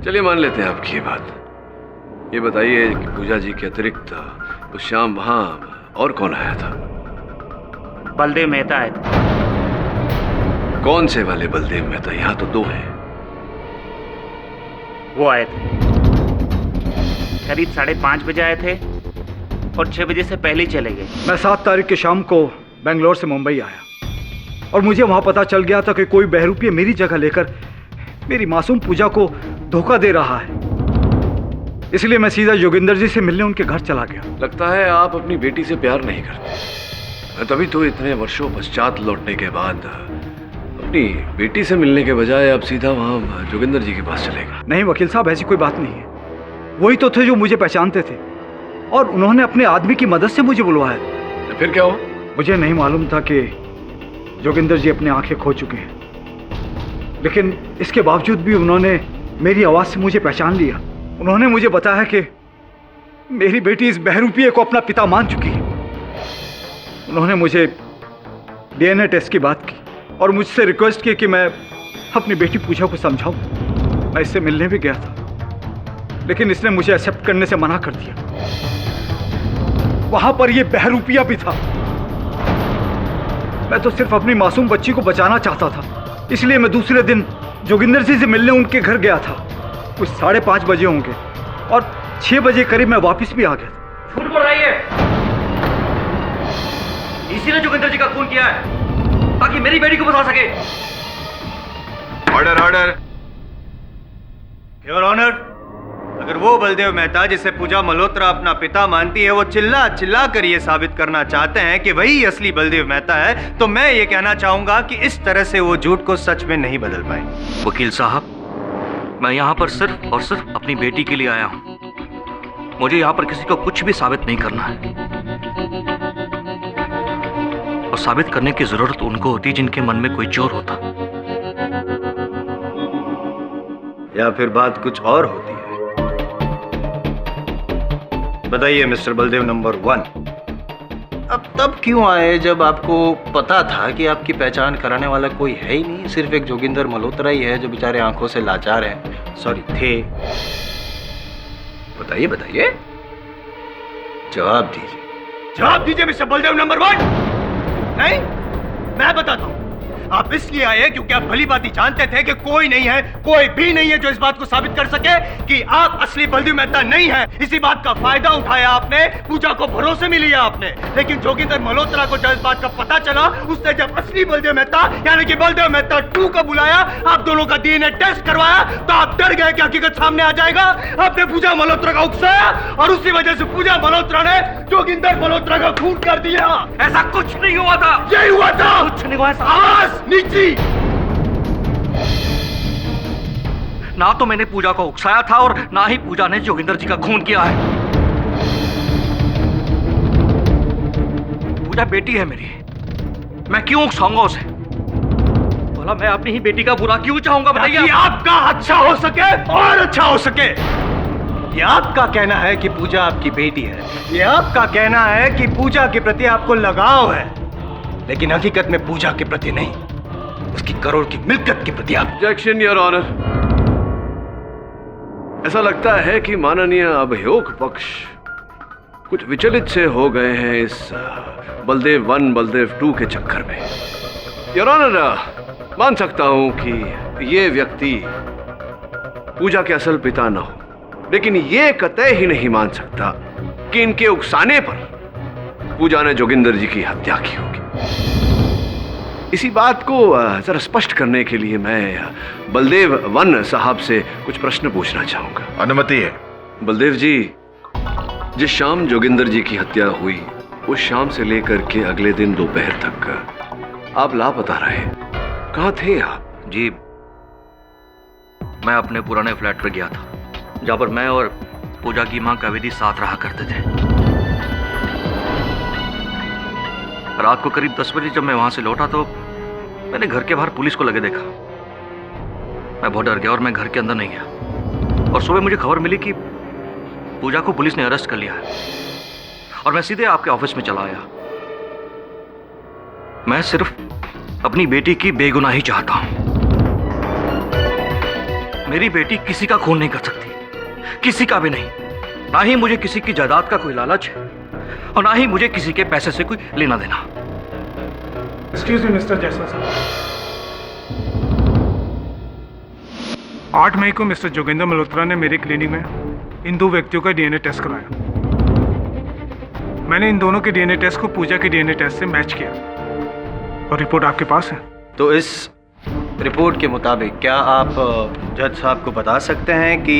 चलिए मान लेते हैं आपकी ये बात। ये बताइए कि पूजा जी के अतिरिक्त उस शाम वहां और कौन आया था? बलदेव मेहता आए थे। कौन से वाले बलदेव मेहता? यहाँ तो 2 हैं। वो आए थे, करीब 5:30 बजे आए थे और 6 बजे से पहले ही चले गए। मैं 7 तारीख की शाम को बेंगलोर से मुंबई आया और मुझे वहां पता चल गया था कि कोई बहरूपिया मेरी जगह लेकर मेरी मासूम पूजा को धोखा दे रहा है। इसलिए मैं सीधा जोगिंदर जी से मिलने उनके घर चला गया। लगता है आप अपनी बेटी से प्यार नहीं करते, तभी तो इतने वर्षों पश्चात लौटने के बाद अपनी बेटी से मिलने के बजाय आप सीधा वहाँ जोगिंदर जी के पास चले गए। नहीं वकील साहब, ऐसी कोई बात नहीं है। वही तो थे जो मुझे पहचानते थे और उन्होंने अपने आदमी की मदद से मुझे बुलवाया। तो फिर क्या हुआ? मुझे नहीं मालूम था कि जोगिंदर जी अपनी आंखें खो चुके हैं, लेकिन इसके बावजूद भी उन्होंने मेरी आवाज़ से मुझे पहचान लिया। उन्होंने मुझे बताया कि मेरी बेटी इस बहरूपिये को अपना पिता मान चुकी है। उन्होंने मुझे डीएनए टेस्ट की बात की और मुझसे रिक्वेस्ट की कि मैं अपनी बेटी पूजा को समझाऊं। मैं इससे मिलने भी गया था, लेकिन इसने मुझे एक्सेप्ट करने से मना कर दिया। वहां पर यह बहरूपिया भी था। मैं तो सिर्फ अपनी मासूम बच्ची को बचाना चाहता था, इसलिए मैं दूसरे दिन जोगिंदर जी से मिलने उनके घर गया था। कुछ 5:30 बजे होंगे और 6 बजे करीब मैं वापस भी आ गया। झूठ बोल रही है। इसी ने जोगिंदर जी का खून किया है ताकि मेरी बेटी को बचा सके। Order order. योर ऑनर, अगर वो बलदेव मेहता जिसे पूजा मल्होत्रा अपना पिता मानती है वो चिल्ला चिल्ला कर ये साबित करना चाहते हैं कि वही असली बलदेव मेहता है, तो मैं ये कहना चाहूंगा कि इस तरह से वो झूठ को सच में नहीं बदल पाए। वकील साहब, मैं यहाँ पर सिर्फ और सिर्फ अपनी बेटी के लिए आया हूँ। मुझे यहाँ पर किसी को कुछ भी साबित नहीं करना है, और साबित करने की जरूरत उनको होती जिनके मन में कोई चोर होता, या फिर बात कुछ और होती है। बताइए मिस्टर बलदेव नंबर 1, अब तब क्यों आए जब आपको पता था कि आपकी पहचान कराने वाला कोई है ही नहीं, सिर्फ एक जोगिंदर मल्होत्रा ही है जो बेचारे आंखों से लाचार हैं, सॉरी थे। बताइए बताइए, जवाब दीजिए, जवाब दीजिए मिस्टर बलदेव नंबर 1। नहीं, मैं बताता हूं। आप इसलिए आए क्योंकि आप भली बात ही जानते थे कि कोई नहीं है, कोई भी नहीं है जो इस बात को साबित कर सके कि आप असली बलदेव मेहता नहीं है। इसी बात का फायदा उठाया आपने, पूजा को भरोसे में लिया आपने। लेकिन जोगिंदर मल्होत्रा को जब इस बात का पता चला, उसने जब असली बलदेव मेहता यानी कि बलदेव मेहता 2 को बुलाया, आप दोनों का डीएनए टेस्ट करवाया, तो आप डर गए कि हकीकत सामने आ जाएगा। आपने पूजा मल्होत्रा का उकसाया और उसी वजह से पूजा मल्होत्रा ने जोगिंदर मल्होत्रा का खून कर दिया। ऐसा कुछ नहीं हुआ था। यही हुआ था। कुछ नहीं हुआ। आवाज नीची। ना तो मैंने पूजा को उकसाया था और ना ही पूजा ने जोगिंदर जी का खून किया है। पूजा बेटी है मेरी, मैं क्यों उकसाऊंगा उसे? बोला मैं अपनी ही बेटी का बुरा क्यों चाहूंगा? बताइए। आपका अच्छा हो सके और अच्छा हो सके। ये आपका कहना है कि पूजा आपकी बेटी है, ये आपका कहना है कि पूजा के प्रति आपको लगाव है, लेकिन हकीकत में पूजा के प्रति नहीं, उसकी करोड़ की मिल्कियत के प्रति आप। Objection your honour. ऐसा लगता है कि माननीय अभियोग पक्ष कुछ विचलित से हो गए हैं इस बलदेव 1 बलदेव 2 के चक्कर में। योर ऑनर, मान सकता हूं कि ये व्यक्ति पूजा के असल पिता न हो, लेकिन ये कतई ही नहीं मान सकता कि इनके उकसाने पर पूजा ने जोगिंदर जी की हत्या की होगी। इसी बात को जरा स्पष्ट करने के लिए मैं बलदेव 1 साहब से कुछ प्रश्न पूछना चाहूंगा। अनुमति है। बलदेव जी, जिस शाम जोगिंदर जी की हत्या हुई, उस शाम से लेकर के अगले दिन दोपहर तक आप लापता रहे, कहाँ थे आप? जी, मैं अपने पुराने फ्लैट पर गया था, जहां पर मैं और पूजा की मां कावेरी साथ रहा करते थे। रात को करीब 10 बजे जब मैं वहां से लौटा तो मैंने घर के बाहर पुलिस को लगे देखा। मैं बहुत डर गया और मैं घर के अंदर नहीं गया। और सुबह मुझे खबर मिली कि पूजा को पुलिस ने अरेस्ट कर लिया है, और मैं सीधे आपके ऑफिस में चला आया। मैं सिर्फ अपनी बेटी की बेगुनाही चाहता हूं। मेरी बेटी किसी का खून नहीं कर सकती, किसी का भी नहीं। ना ही मुझे किसी की जायदाद का कोई लालच है, और ना ही मुझे किसी के पैसे से कोई लेना देना। एक्सक्यूज मी मिस्टर जायसवाल साहब, 8 मई को मिस्टर जोगिंदर मल्होत्रा ने मेरे क्लिनिक में इन 2 व्यक्तियों का डीएनए टेस्ट कराया। मैंने इन दोनों के डीएनए टेस्ट को पूजा के डीएनए टेस्ट से मैच किया, और रिपोर्ट आपके पास है। तो इस रिपोर्ट के मुताबिक क्या आप जज साहब को बता सकते हैं कि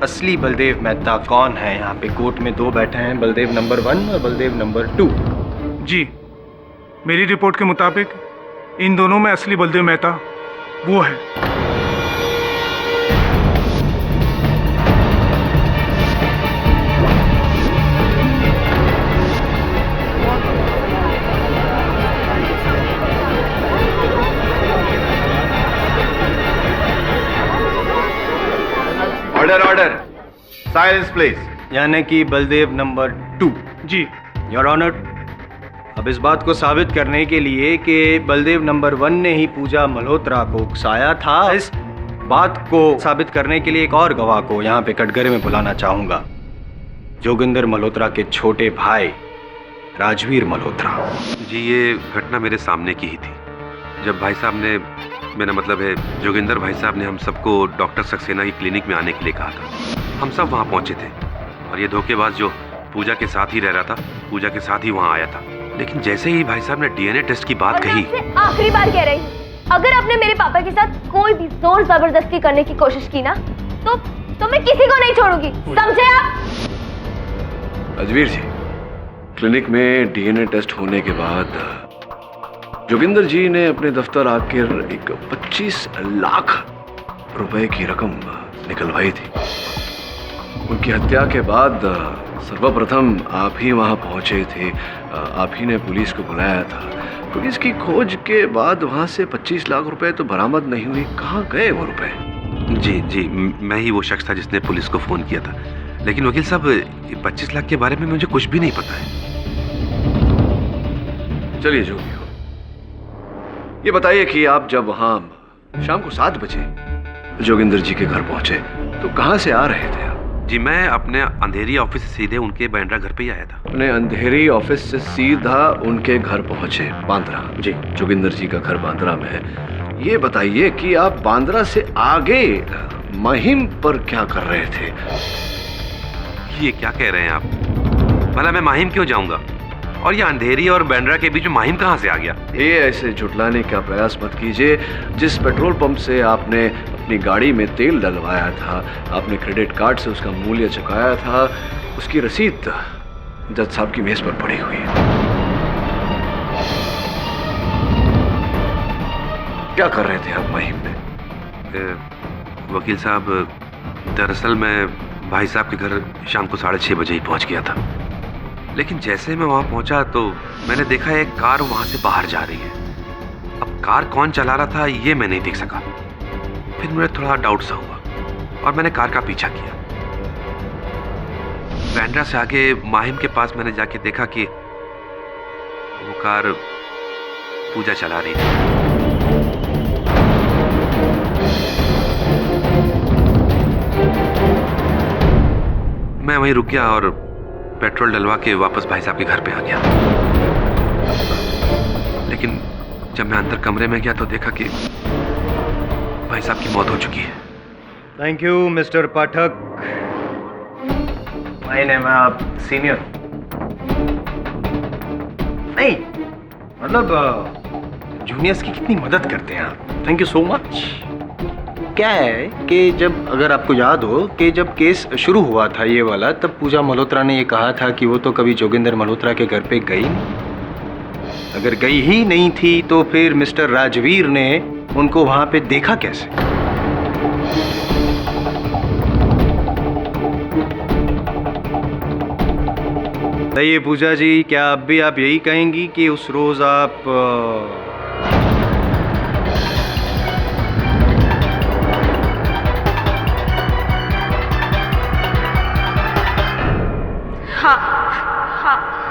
असली बलदेव मेहता कौन है? यहाँ पे कोर्ट में 2 बैठे हैं, बलदेव नंबर 1 और बलदेव नंबर 2। जी, मेरी रिपोर्ट के मुताबिक इन दोनों में असली बलदेव मेहता वो है। Order order, silence please. यानी कि बलदेव नंबर 2। जी योर ऑनर, अब इस बात को साबित करने के लिए कि बलदेव नंबर 1 ने ही पूजा मल्होत्रा को उकसाया था, इस बात को साबित करने के लिए एक और गवाह को यहाँ पे कटघरे में बुलाना चाहूंगा। जोगिंदर मल्होत्रा के छोटे भाई राजवीर मल्होत्रा। जी, ये घटना मेरे सामने की ही थी। जब भाई साहब ने, मेरा मतलब है जोगिंदर भाई साहब ने हम सबको डॉक्टर सक्सेना की क्लिनिक में आने के लिए कहा था, हम सब वहाँ पहुँचे थे, और ये धोखेबाज जो पूजा के साथ ही रह रहा था, पूजा के साथ ही वहाँ आया था। लेकिन जैसे ही भाई साहब ने डीएनए टेस्ट की बात कही, आखिरी बार कह रही हूँ, अगर आपने मेरे पापा के साथ कोई भी जोर जबरदस्ती करने की कोशिश की ना तो मैं किसी को नहीं छोड़ूंगी, समझे आप? अजवीर जी, क्लिनिक में डीएनए टेस्ट होने के बाद जोगिंदर जी ने अपने दफ्तर आकर एक 25 लाख रुपए की रकम निकलवाई थी। उनकी हत्या के बाद सर्वप्रथम आप ही वहां पहुंचे थे, आप ही ने पुलिस को बुलाया था। पुलिस की खोज के बाद वहां से 25 लाख रुपए तो बरामद नहीं हुई, कहाँ गए वो रुपए? जी जी, मैं ही वो शख्स था जिसने पुलिस को फोन किया था। लेकिन वकील साहब, 25 लाख के बारे में मुझे कुछ भी नहीं पता है। चलिए जो भी हो, ये बताइए कि आप जब वहां शाम को 7 बजे जोगिंदर जी के घर पहुंचे तो कहां से आ रहे थे आप? जी, मैं अपने अंधेरी ऑफिस से सीधे उनके बांद्रा घर पे ही आया था। अपने अंधेरी ऑफिस से सीधा उनके घर पहुंचे, बांद्रा? जी, जोगिंदर जी का घर बांद्रा में है। ये बताइए कि आप बांद्रा से आगे महिम पर क्या कर रहे थे? ये क्या कह रहे हैं आप? भला मैं माहिम क्यों जाऊंगा? और ये अंधेरी और बांद्रा के बीच में माहिम कहाँ से आ गया? ये ऐसे झुटलाने का प्रयास मत कीजिए। जिस पेट्रोल पंप से आपने अपनी गाड़ी में तेल डलवाया था, आपने क्रेडिट कार्ड से उसका मूल्य चुकाया था, उसकी रसीद जज साहब की मेज पर पड़ी हुई है। क्या कर रहे थे आप महिम में? वकील साहब, दरअसल मैं भाई साहब के घर शाम को 6:30 बजे ही पहुंच गया था। लेकिन जैसे मैं वहां पहुंचा तो मैंने देखा एक कार वहां से बाहर जा रही है। अब कार कौन चला रहा था ये मैं नहीं देख सका। फिर मुझे थोड़ा डाउट सा हुआ और मैंने कार का पीछा किया। बांद्रा से आगे माहिम के पास मैंने जाके देखा कि वो कार पूजा चला रही थी। मैं वहीं रुक गया और पेट्रोल डलवा के वापस भाई साहब के घर पे आ गया। लेकिन जब मैं अंदर कमरे में गया तो देखा कि भाई साहब की मौत हो चुकी है। Thank you mister Pathak. My name है आप सीनियर नहीं, मतलब जूनियर्स की कितनी मदद करते हैं आप। Thank you so much. क्या है कि जब, अगर आपको याद हो कि जब केस शुरू हुआ था ये वाला, तब पूजा मल्होत्रा ने ये कहा था कि वो तो कभी जोगिंदर मल्होत्रा के घर पे गई नहीं। अगर गई ही नहीं थी तो फिर मिस्टर राजवीर ने उनको वहां पे देखा कैसे? बताइए पूजा जी, क्या अब भी आप यही कहेंगी कि उस रोज आप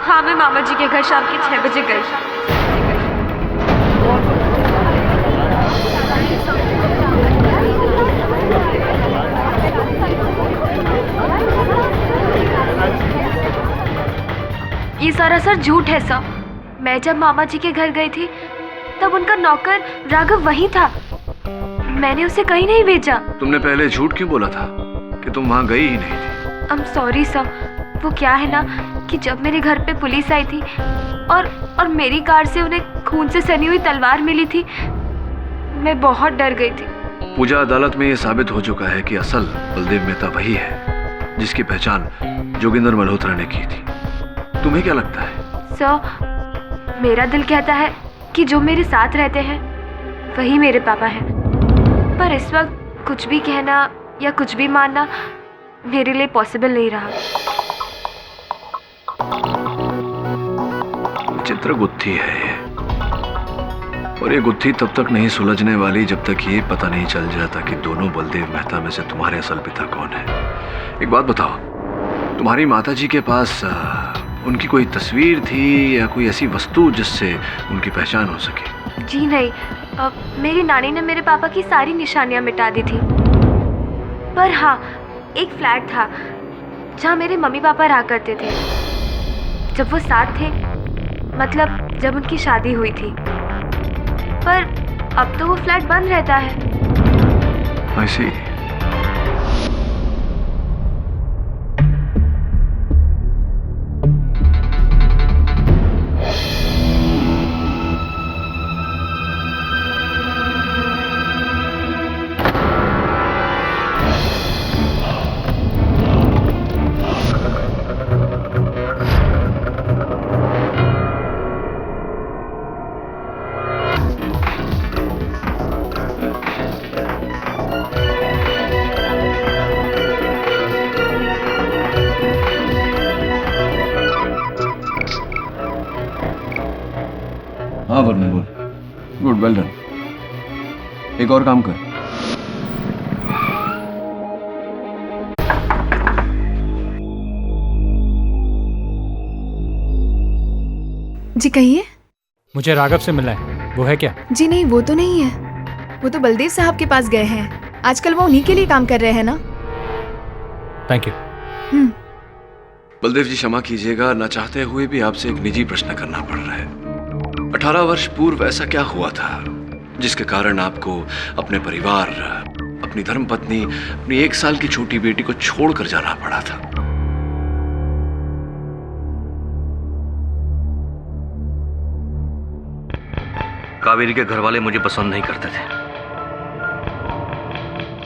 हाँ, मैं मामा जी के घर शाम के 6 बजे गई। ये सारा सर झूठ है सर। मैं जब मामा जी के घर गई थी तब उनका नौकर राघव वहीं था। मैंने उसे कहीं नहीं भेजा। तुमने पहले झूठ क्यों बोला था कि तुम वहां गई ही नहीं थी? I am sorry sir. वो क्या है ना कि जब मेरे घर पे पुलिस आई थी और मेरी कार से उन्हें खून से सनी हुई तलवार मिली थी, मैं बहुत डर गई थी। पूजा, अदालत में ये साबित हो चुका है कि असल बलदेव मेहता वही है जिसकी पहचान जोगिंदर मल्होत्रा ने की थी। तुम्हें क्या लगता है? सर, मेरा दिल कहता है कि जो मेरे साथ रहते हैं वही मेरे पापा हैं। पर इस वक्त कुछ भी कहना या कुछ भी मानना मेरे लिए पॉसिबल नहीं रहा। विचित्र गुत्थी है ये, और ये गुत्थी तब तक नहीं सुलझने वाली जब तक ये पता नहीं चल जाता कि दोनों बलदेव मेहता में से तुम्हारे असल पिता कौन है। एक बात बताओ, तुम्हारी माताजी के पास उनकी कोई तस्वीर थी या कोई ऐसी वस्तु जिससे उनकी पहचान हो सके? जी नहीं, मेरी नानी ने मेरे पापा की सारी निशानियां मिटा दी थी। पर हाँ, एक फ्लैट था जहाँ मेरे मम्मी पापा रहा करते थे जब वो साथ थे, मतलब जब उनकी शादी हुई थी। पर अब तो वो फ्लैट बंद रहता है। I see. हाँ वरुण बोल। Good, well done. एक और काम कर। जी कहिए। मुझे राघव से मिलना है, वो है क्या? जी नहीं, वो तो नहीं है। वो तो बलदेव साहब के पास गए हैं। आजकल वो उन्हीं के लिए काम कर रहे हैं ना। Thank you. बलदेव जी क्षमा कीजिएगा, न चाहते हुए भी आपसे एक निजी प्रश्न करना पड़ रहा है। 18 वर्ष पूर्व ऐसा क्या हुआ था जिसके कारण आपको अपने परिवार, अपनी धर्मपत्नी, अपनी 1 साल की छोटी बेटी को छोड़कर जाना पड़ा था? कावेरी के घर वाले मुझे पसंद नहीं करते थे।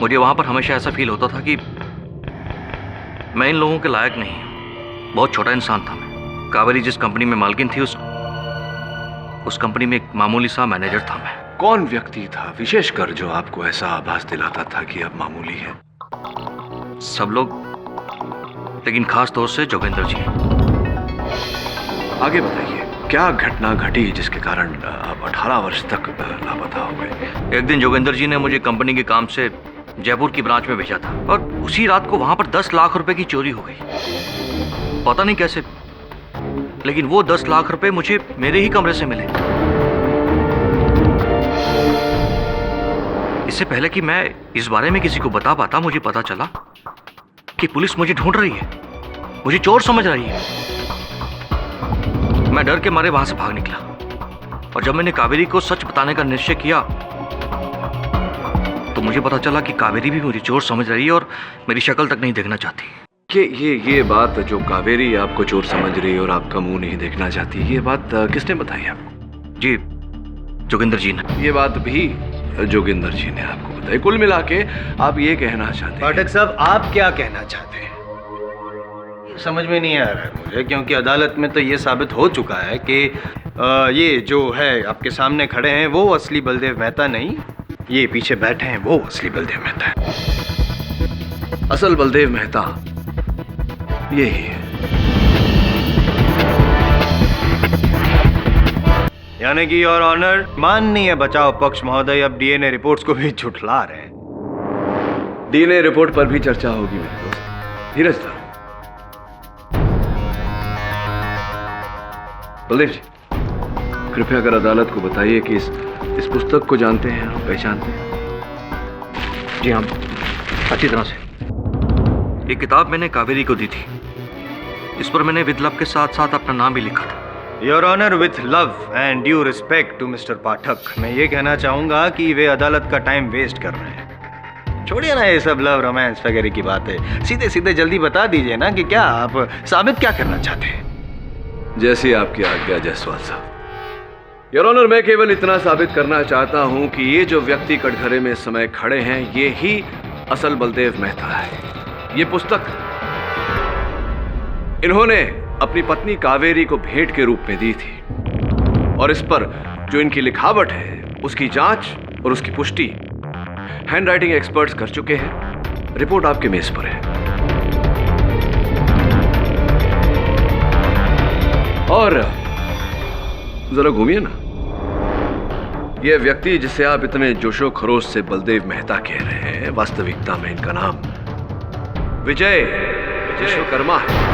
मुझे वहां पर हमेशा ऐसा फील होता था कि मैं इन लोगों के लायक नहीं हूं। बहुत छोटा इंसान था मैं। कावेरी जिस कंपनी में मालकिन थी उस कंपनी में एक मामूली सा मैनेजर था मैं। कौन व्यक्ति था विशेषकर जो आपको ऐसा आभास दिलाता था कि अब मामूली है? सब लोग, लेकिन खास तौर से जोगिंदर जी। आगे बताइए, क्या घटना घटी जिसके कारण आप 18 वर्ष तक लापता हो गए? एक दिन जोगिंदर जी ने मुझे कंपनी के काम से जयपुर की ब्रांच में भेजा था और उसी रात को वहां पर 10 लाख रुपए की चोरी हो गई। पता नहीं कैसे, लेकिन वो 10 लाख रुपए मुझे मेरे ही कमरे से मिले। इससे पहले कि मैं इस बारे में किसी को बता पाता, मुझे पता चला कि पुलिस मुझे ढूंढ रही है, मुझे चोर समझ रही है। मैं डर के मारे वहां से भाग निकला और जब मैंने कावेरी को सच बताने का निश्चय किया तो मुझे पता चला कि कावेरी भी मुझे चोर समझ रही है और मेरी शक्ल तक नहीं देखना चाहती। कि ये बात जो कावेरी आपको चोर समझ रही है और आपका मुंह नहीं देखना चाहती, ये बात किसने बताई आपको? जी, जोगिंदर जी ने। ये बात भी जोगिंदर जी ने आपको बताई। कुल मिला के आप ये कहना चाहते हैं? पाठक साहब, आप क्या कहना चाहते हैं? समझ में नहीं आ रहा है मुझे, क्योंकि अदालत में तो ये साबित हो चुका है कि ये जो है आपके सामने खड़े हैं वो असली बलदेव मेहता नहीं, ये पीछे बैठे हैं वो असली बलदेव मेहता है। असल बलदेव मेहता यही है। यानी कि योर ऑनर, माननीय बचाव पक्ष महोदय अब डीएनए रिपोर्ट्स को भी झुठला रहे हैं। डीएनए रिपोर्ट पर भी चर्चा होगी मेरे दोस्त धीरज सर। बलदेव जी, कृपया कर अदालत को बताइए कि इस पुस्तक को जानते हैं और पहचानते हैं? जी हाँ, अच्छी तरह से। ये किताब मैंने कावेरी को दी थी। इस पर मैंने विद लव के साथ साथ अपना नाम भी लिखा था। Your honour, with love and due respect to mister Pathak, मैं ये कहना चाहूंगा कि वे अदालत का टाइम वेस्ट कर रहे हैं। छोड़िए ना ये सब लव रोमांस वगैरह की बातें, सीधे सीधे जल्दी बता दीजिए ना कि क्या आप साबित क्या करना चाहते हैं? जैसी आपकी आज्ञा जायसवाल साहब। योर ऑनर, मैं केवल इतना साबित करना चाहता हूं कि ये जो व्यक्ति कटघरे में इस समय खड़े हैं ये ही असल बलदेव मेहता है। ये पुस्तक इन्होंने अपनी पत्नी कावेरी को भेंट के रूप में दी थी और इस पर जो इनकी लिखावट है उसकी जांच और उसकी पुष्टि हैंडराइटिंग एक्सपर्ट्स कर चुके हैं। रिपोर्ट आपके मेज पर है। और जरा घूमिए ना। यह व्यक्ति जिसे आप इतने जोशो खरोश से बलदेव मेहता कह रहे हैं, वास्तविकता में इनका नाम विजय विश्वकर्मा है।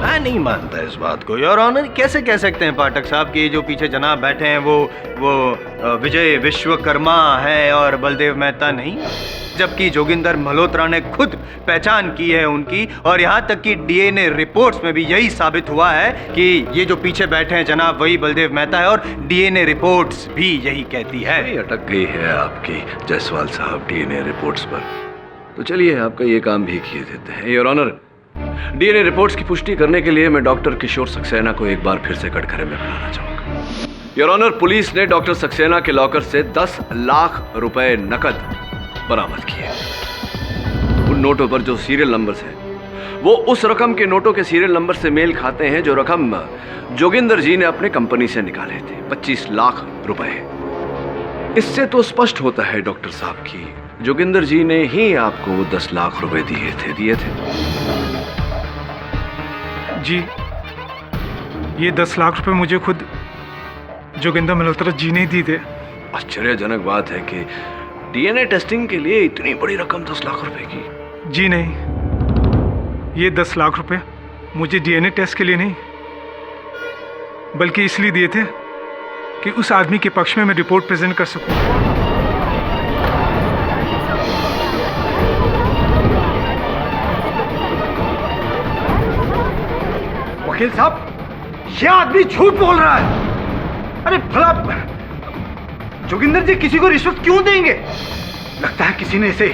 मैं नहीं मानता इस बात को योर ऑनर। कैसे कह सकते हैं पाठक साहब कि जो पीछे जनाब बैठे हैं वो विजय विश्वकर्मा है और बलदेव मेहता नहीं, जबकि जोगिंदर मल्होत्रा ने खुद पहचान की है उनकी, और यहाँ तक कि डीएनए रिपोर्ट्स में भी यही साबित हुआ है कि ये जो पीछे बैठे हैं जनाब वही बलदेव मेहता है, और डीएनए रिपोर्ट्स भी यही कहती है। अटक गई है आपकी जायसवाल साहब डीएनए रिपोर्ट्स पर, तो चलिए आपका ये काम भी किए देते हैं। योर ऑनर, डीएनए रिपोर्ट्स की पुष्टि करने के लिए मैं डॉक्टर किशोर सक्सेना को एक बार फिर से कटघरे में बुलाना चाहूंगा। योर ऑनर, पुलिस ने डॉक्टर सक्सेना के लॉकर से 10 लाख रुपए नकद बरामद किए। उन नोटों पर जो सीरियल नंबर्स हैं वो उस रकम के नोटों के सीरियल नंबर से मेल खाते हैं जो रकम जोगिंदर जी ने अपने कंपनी से निकाले थे, 25 लाख रुपए। इससे तो स्पष्ट होता है डॉक्टर साहब की जोगिंदर जी ने ही आपको 10 लाख रुपए दिए थे। जी, ये 10 लाख रुपए मुझे खुद जोगिंदर मल्होत्रा जी ने दी थे। आश्चर्यजनक बात है कि डीएनए टेस्टिंग के लिए इतनी बड़ी रकम 10 लाख रुपए की। जी नहीं, ये 10 लाख रुपए मुझे डीएनए टेस्ट के लिए नहीं, बल्कि इसलिए दिए थे कि उस आदमी के पक्ष में मैं रिपोर्ट प्रेजेंट कर सकूं। वकील साहब, ये आदमी झूठ बोल रहा है। अरे भला जोगिंदर जी किसी को रिश्वत क्यों देंगे? लगता है किसी ने इसे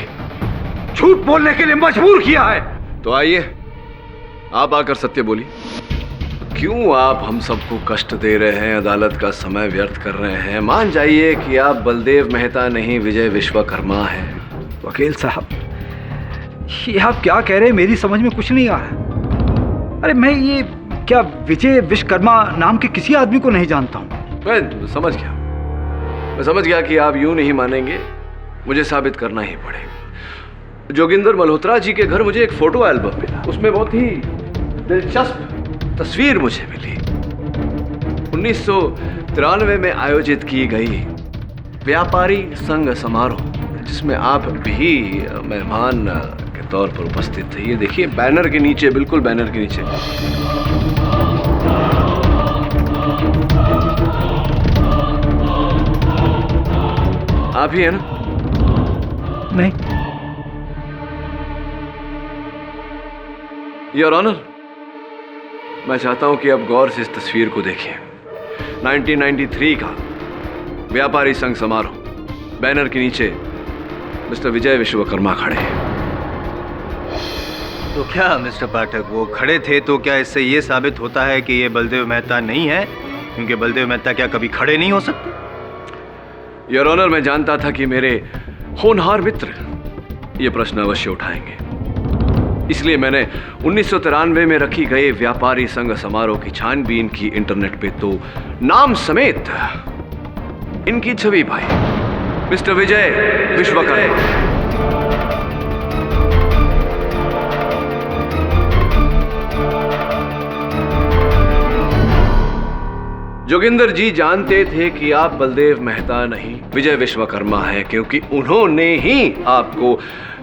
झूठ बोलने के लिए मजबूर किया है। तो आइए, आप आकर सत्य बोलिए। क्यों आप हम सबको कष्ट दे रहे हैं, अदालत का समय व्यर्थ कर रहे हैं? मान जाइए कि आप बलदेव मेहता नहीं, विजय विश्वकर्मा हैं। वकील साहब, ये आप क्या कह रहे हैं? मेरी समझ में कुछ नहीं आ रहा। अरे मैं ये क्या विजय विश्वकर्मा नाम के किसी आदमी को नहीं जानता हूँ। मैं समझ गया कि आप यूं नहीं मानेंगे, मुझे साबित करना ही पड़ेगा। जोगिंदर मल्होत्रा जी के घर मुझे एक फोटो एल्बम मिला, उसमें बहुत ही दिलचस्प तस्वीर मुझे मिली। 1993 में आयोजित की गई व्यापारी संघ समारोह, जिसमें आप भी मेहमान के तौर पर उपस्थित थे। ये देखिए बैनर के नीचे, बिल्कुल बैनर के नीचे। आप ही है ना? नहीं। योर ऑनर, मैं चाहता हूं कि आप गौर से इस तस्वीर को देखें। 1993 का व्यापारी संघ समारोह, बैनर के नीचे मिस्टर विजय विश्वकर्मा खड़े हैं। तो क्या मिस्टर पाठक, वो खड़े थे तो क्या इससे ये साबित होता है कि ये बलदेव मेहता नहीं है? क्योंकि बलदेव मेहता क्या कभी खड़े नहीं हो सकते? योर ऑनर, मैं जानता था कि मेरे होनहार मित्र ये प्रश्न अवश्य उठाएंगे, इसलिए मैंने 1993 में रखी गई व्यापारी संघ समारोह की छानबीन की इंटरनेट पे, तो नाम समेत इनकी छवि पाई, मिस्टर विजय विश्वकर्मा। जोगिंदर जी जानते थे कि आप बलदेव मेहता नहीं, विजय विश्वकर्मा हैं, क्योंकि उन्होंने ही आपको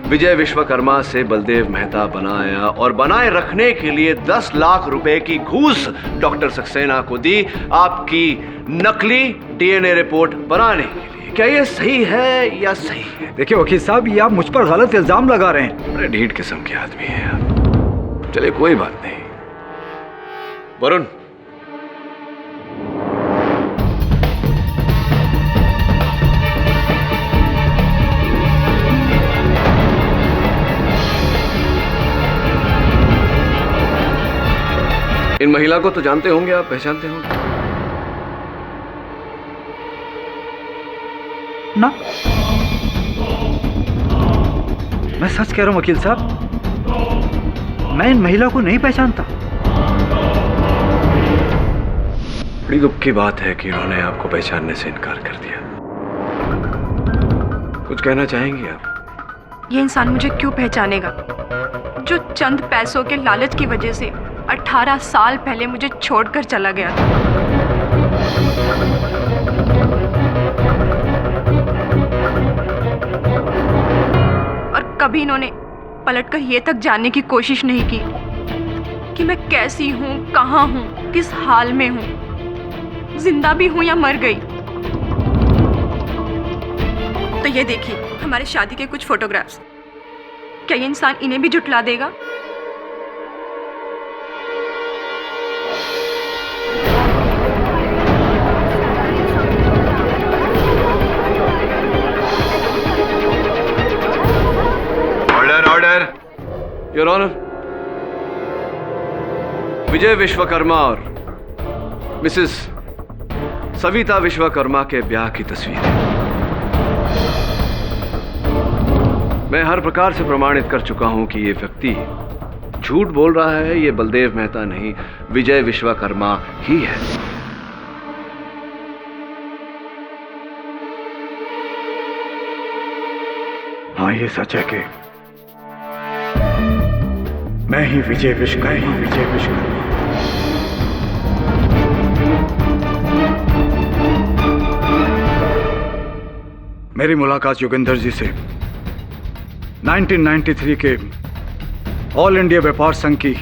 विजय विश्वकर्मा से बलदेव मेहता बनाया और बनाए रखने के लिए 10 लाख रुपए की घूस डॉक्टर सक्सेना को दी, आपकी नकली डीएनए रिपोर्ट बनाने के लिए। क्या ये सही है या सही है? देखिए वकील साहब, ये आप मुझ पर गलत इल्जाम लगा रहे हैं। बड़े ढीठ किस्म के आदमी हैं आप। चलिए कोई बात नहीं। वरुण, इन महिला को तो जानते होंगे आप, पहचानते होंगे ना? मैं सच कह रहा हूं वकील साहब, मैं इन महिला को नहीं पहचानता। बड़ी दुख की बात है कि इन्होंने आपको पहचानने से इनकार कर दिया। कुछ कहना चाहेंगी आप? ये इंसान मुझे क्यों पहचानेगा, जो चंद पैसों के लालच की वजह से 18 साल पहले मुझे छोड़कर चला गया था। और कभी इन्होंने पलटकर ये तक जानने की कोशिश नहीं की कि मैं कैसी हूँ, कहाँ हूँ, किस हाल में हूँ, जिंदा भी हूँ या मर गई। तो ये देखिए हमारे शादी के कुछ फोटोग्राफ्स। क्या ये इंसान इन्हें भी झुठला देगा? ऑर्डर। योर ऑनर, विजय विश्वकर्मा और मिसेस सविता विश्वकर्मा के ब्याह की तस्वीर है। मैं हर प्रकार से प्रमाणित कर चुका हूं कि ये व्यक्ति झूठ बोल रहा है। ये बलदेव मेहता नहीं, विजय विश्वकर्मा ही है। हाँ, ये सच है कि मैं ही विजय विश्वकर्मा। मेरी मुलाकात जोगिंदर जी से 1993 के ऑल इंडिया व्यापार संघ की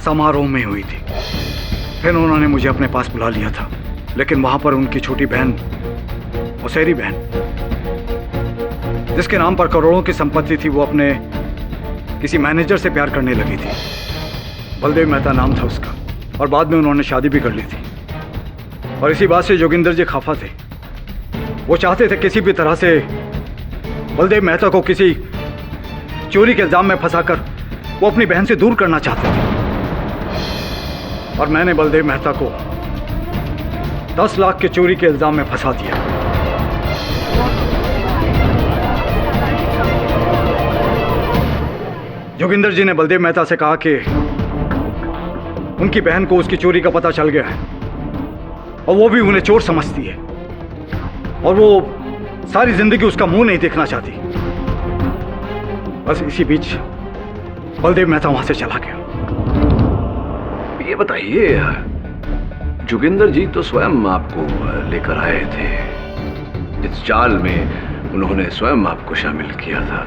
समारोह में हुई थी। फिर उन्होंने मुझे अपने पास बुला लिया था, लेकिन वहां पर उनकी छोटी बहन, मौसेरी बहन, जिसके नाम पर करोड़ों की संपत्ति थी, वो अपने किसी मैनेजर से प्यार करने लगी थी। बलदेव मेहता नाम था उसका, और बाद में उन्होंने शादी भी कर ली थी। और इसी बात से जोगिंदर जी खफा थे। वो चाहते थे किसी भी तरह से बलदेव मेहता को किसी चोरी के इल्जाम में फंसाकर वो अपनी बहन से दूर करना चाहते थे। और मैंने बलदेव मेहता को 10 लाख के चोरी के इल्जाम में फंसा दिया। जोगिंदर जी ने बलदेव मेहता से कहा कि उनकी बहन को उसकी चोरी का पता चल गया है और वो भी उन्हें चोर समझती है, और वो सारी जिंदगी उसका मुंह नहीं देखना चाहती। बस इसी बीच बलदेव मेहता वहां से चला गया। ये बताइए, जोगिंदर जी तो स्वयं आपको लेकर आए थे, इस जाल में उन्होंने स्वयं आपको शामिल किया था,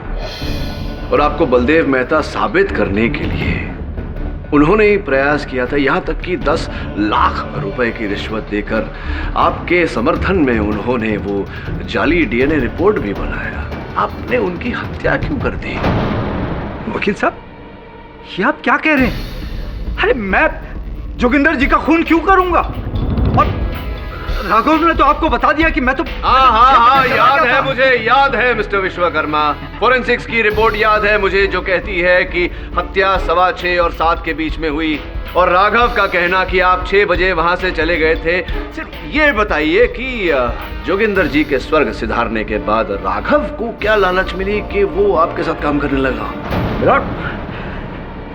और आपको बलदेव मेहता साबित करने के लिए उन्होंने ही प्रयास किया था। यहाँ तक कि 10 लाख रुपए की रिश्वत देकर आपके समर्थन में उन्होंने वो जाली डीएनए रिपोर्ट भी बनाया। आपने उनकी हत्या क्यों कर दी? वकील साहब, ये आप क्या कह रहे हैं? अरे मैं जोगिंदर जी का खून क्यों करूंगा? और राघव ने तो आपको बता दिया कि मैं तो हाँ, याद है मुझे, याद है मिस्टर विश्वकर्मा। फोरेंसिक्स की रिपोर्ट याद है मुझे, जो कहती है कि हत्या 6:15 और 7 के बीच में हुई, और राघव का कहना कि आप 6 बजे वहां से चले गए थे। सिर्फ ये बताइए कि जोगिंदर जी के स्वर्ग सिधारने के बाद राघव को क्या लालच मिली कि वो आपके साथ काम करने लगा?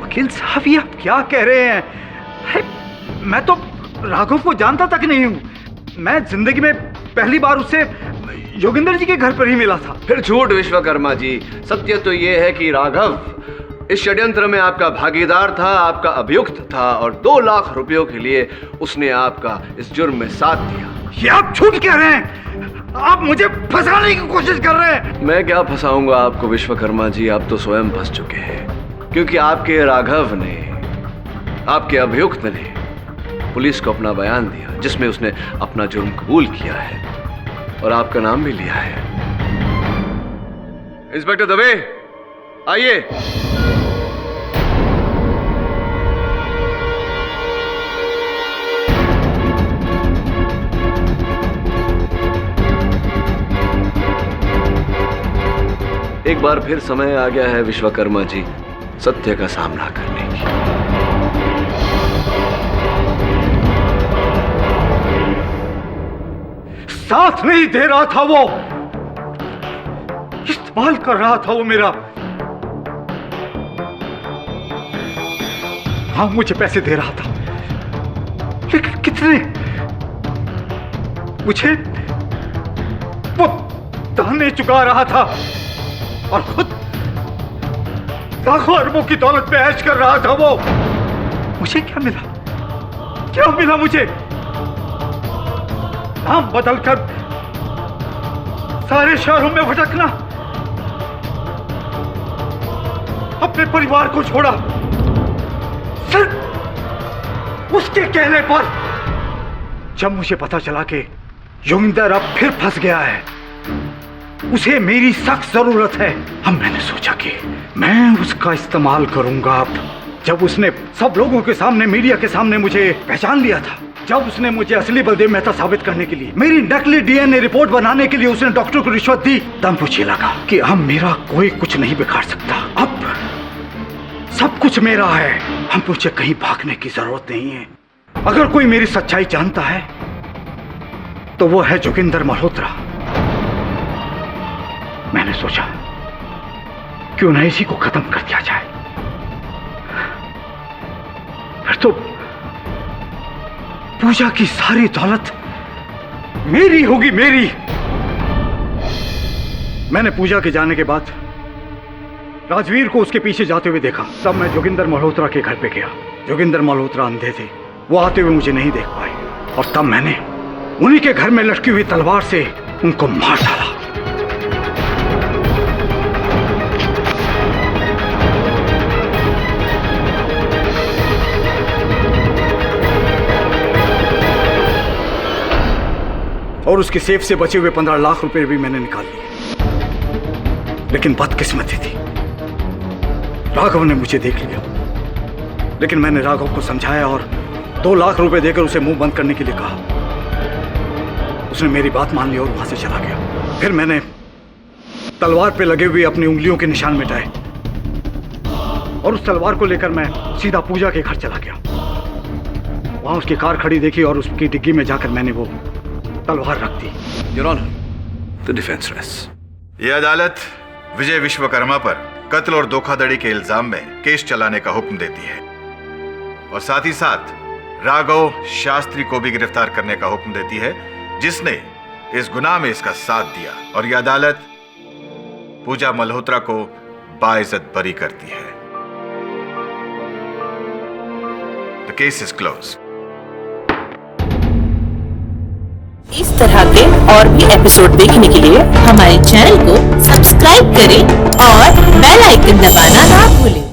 वकील साहब, ये आप क्या कह रहे हैं? मैं तो राघव को जानता तक नहीं हूँ। मैं जिंदगी में पहली बार उससे जोगिंदर जी के घर पर ही मिला था। फिर झूठ विश्वकर्मा जी। सत्य तो यह है कि राघव इस षड्यंत्र में आपका भागीदार था, आपका अभियुक्त था, और 2 लाख रुपयों के लिए उसने आपका इस जुर्म में साथ दिया। ये आप झूठ कह रहे हैं। आप मुझे फंसाने की कोशिश कर रहे हैं। मैं क्या फंसाऊंगा आपको विश्वकर्मा जी, आप तो स्वयं फंस चुके हैं, क्योंकि आपके राघव ने, आपके अभियुक्त ने पुलिस को अपना बयान दिया, जिसमें उसने अपना जुर्म कबूल किया है और आपका नाम भी लिया है। इंस्पेक्टर दवे, आइए। एक बार फिर समय आ गया है विश्वकर्मा जी सत्य का सामना करने की। साथ नहीं दे रहा था वो, इस्तेमाल कर रहा था वो मेरा। हाँ, मुझे पैसे दे रहा था, लेकिन कितने? मुझे वो ताने चुका रहा था और खुद लाखों अरबों की दौलत पे ऐश कर रहा था वो। मुझे क्या मिला? क्या मिला मुझे? नाम बदलकर सारे शहरों में भटकना, अपने परिवार को छोड़ा सिर्फ उसके कहने पर। जब मुझे पता चला कि जोगिंदर अब फिर फंस गया है, उसे मेरी सख्त जरूरत है, अब मैंने सोचा कि मैं उसका इस्तेमाल करूंगा। अब जब उसने सब लोगों के सामने, मीडिया के सामने मुझे पहचान लिया था, जब उसने मुझे असली बलदेव मेहता साबित करने के लिए, मेरी नकली डीएनए रिपोर्ट बनाने के लिए उसने डॉक्टर को रिश्वत दी, तब मुझे लगा कि अब मेरा कोई कुछ नहीं बिगाड़ सकता। अब सब कुछ मेरा है, अब मुझे कहीं भागने की जरूरत नहीं है। अगर कोई मेरी सच्चाई जानता है तो वो है जोगिंदर मल्होत्रा। मैंने सोचा क्यों न इसी को खत्म कर दिया जाए। फिर तो पूजा की सारी दौलत मेरी होगी, मेरी। मैंने पूजा के जाने के बाद राजवीर को उसके पीछे जाते हुए देखा। तब मैं जोगिंदर मल्होत्रा के घर पे गया। जोगिंदर मल्होत्रा अंधे थे, वो आते हुए मुझे नहीं देख पाए, और तब मैंने उन्हीं के घर में लटकी हुई तलवार से उनको मार डाला। और उसके सेफ से बचे हुए 15 लाख रुपए भी मैंने निकाल लिए। लेकिन बदकिस्मती थी, राघव ने मुझे देख लिया। लेकिन मैंने राघव को समझाया और 2 लाख रुपए देकर उसे मुंह बंद करने के लिए कहा। उसने मेरी बात मान ली और वहां से चला गया। फिर मैंने तलवार पे लगे हुए अपनी उंगलियों के निशान मिटाए और उस तलवार को लेकर मैं सीधा पूजा के घर चला गया। वहां उसकी कार खड़ी देखी और उसकी डिग्गी में जाकर मैंने वो तलवार रख दी। Your honour, the defence rests. यह अदालत विजय विश्वकर्मा पर कत्ल और धोखाधड़ी के इल्जाम में केस चलाने का हुक्म देती है और साथ ही साथ राघव शास्त्री को भी गिरफ्तार करने का हुक्म देती है, जिसने इस गुनाह में इसका साथ दिया। और यह अदालत पूजा मल्होत्रा को बाइज्जत बरी करती है। The case is close. इस तरह के और भी एपिसोड देखने के लिए हमारे चैनल को सब्सक्राइब करें और बेल आइकन दबाना ना भूलें।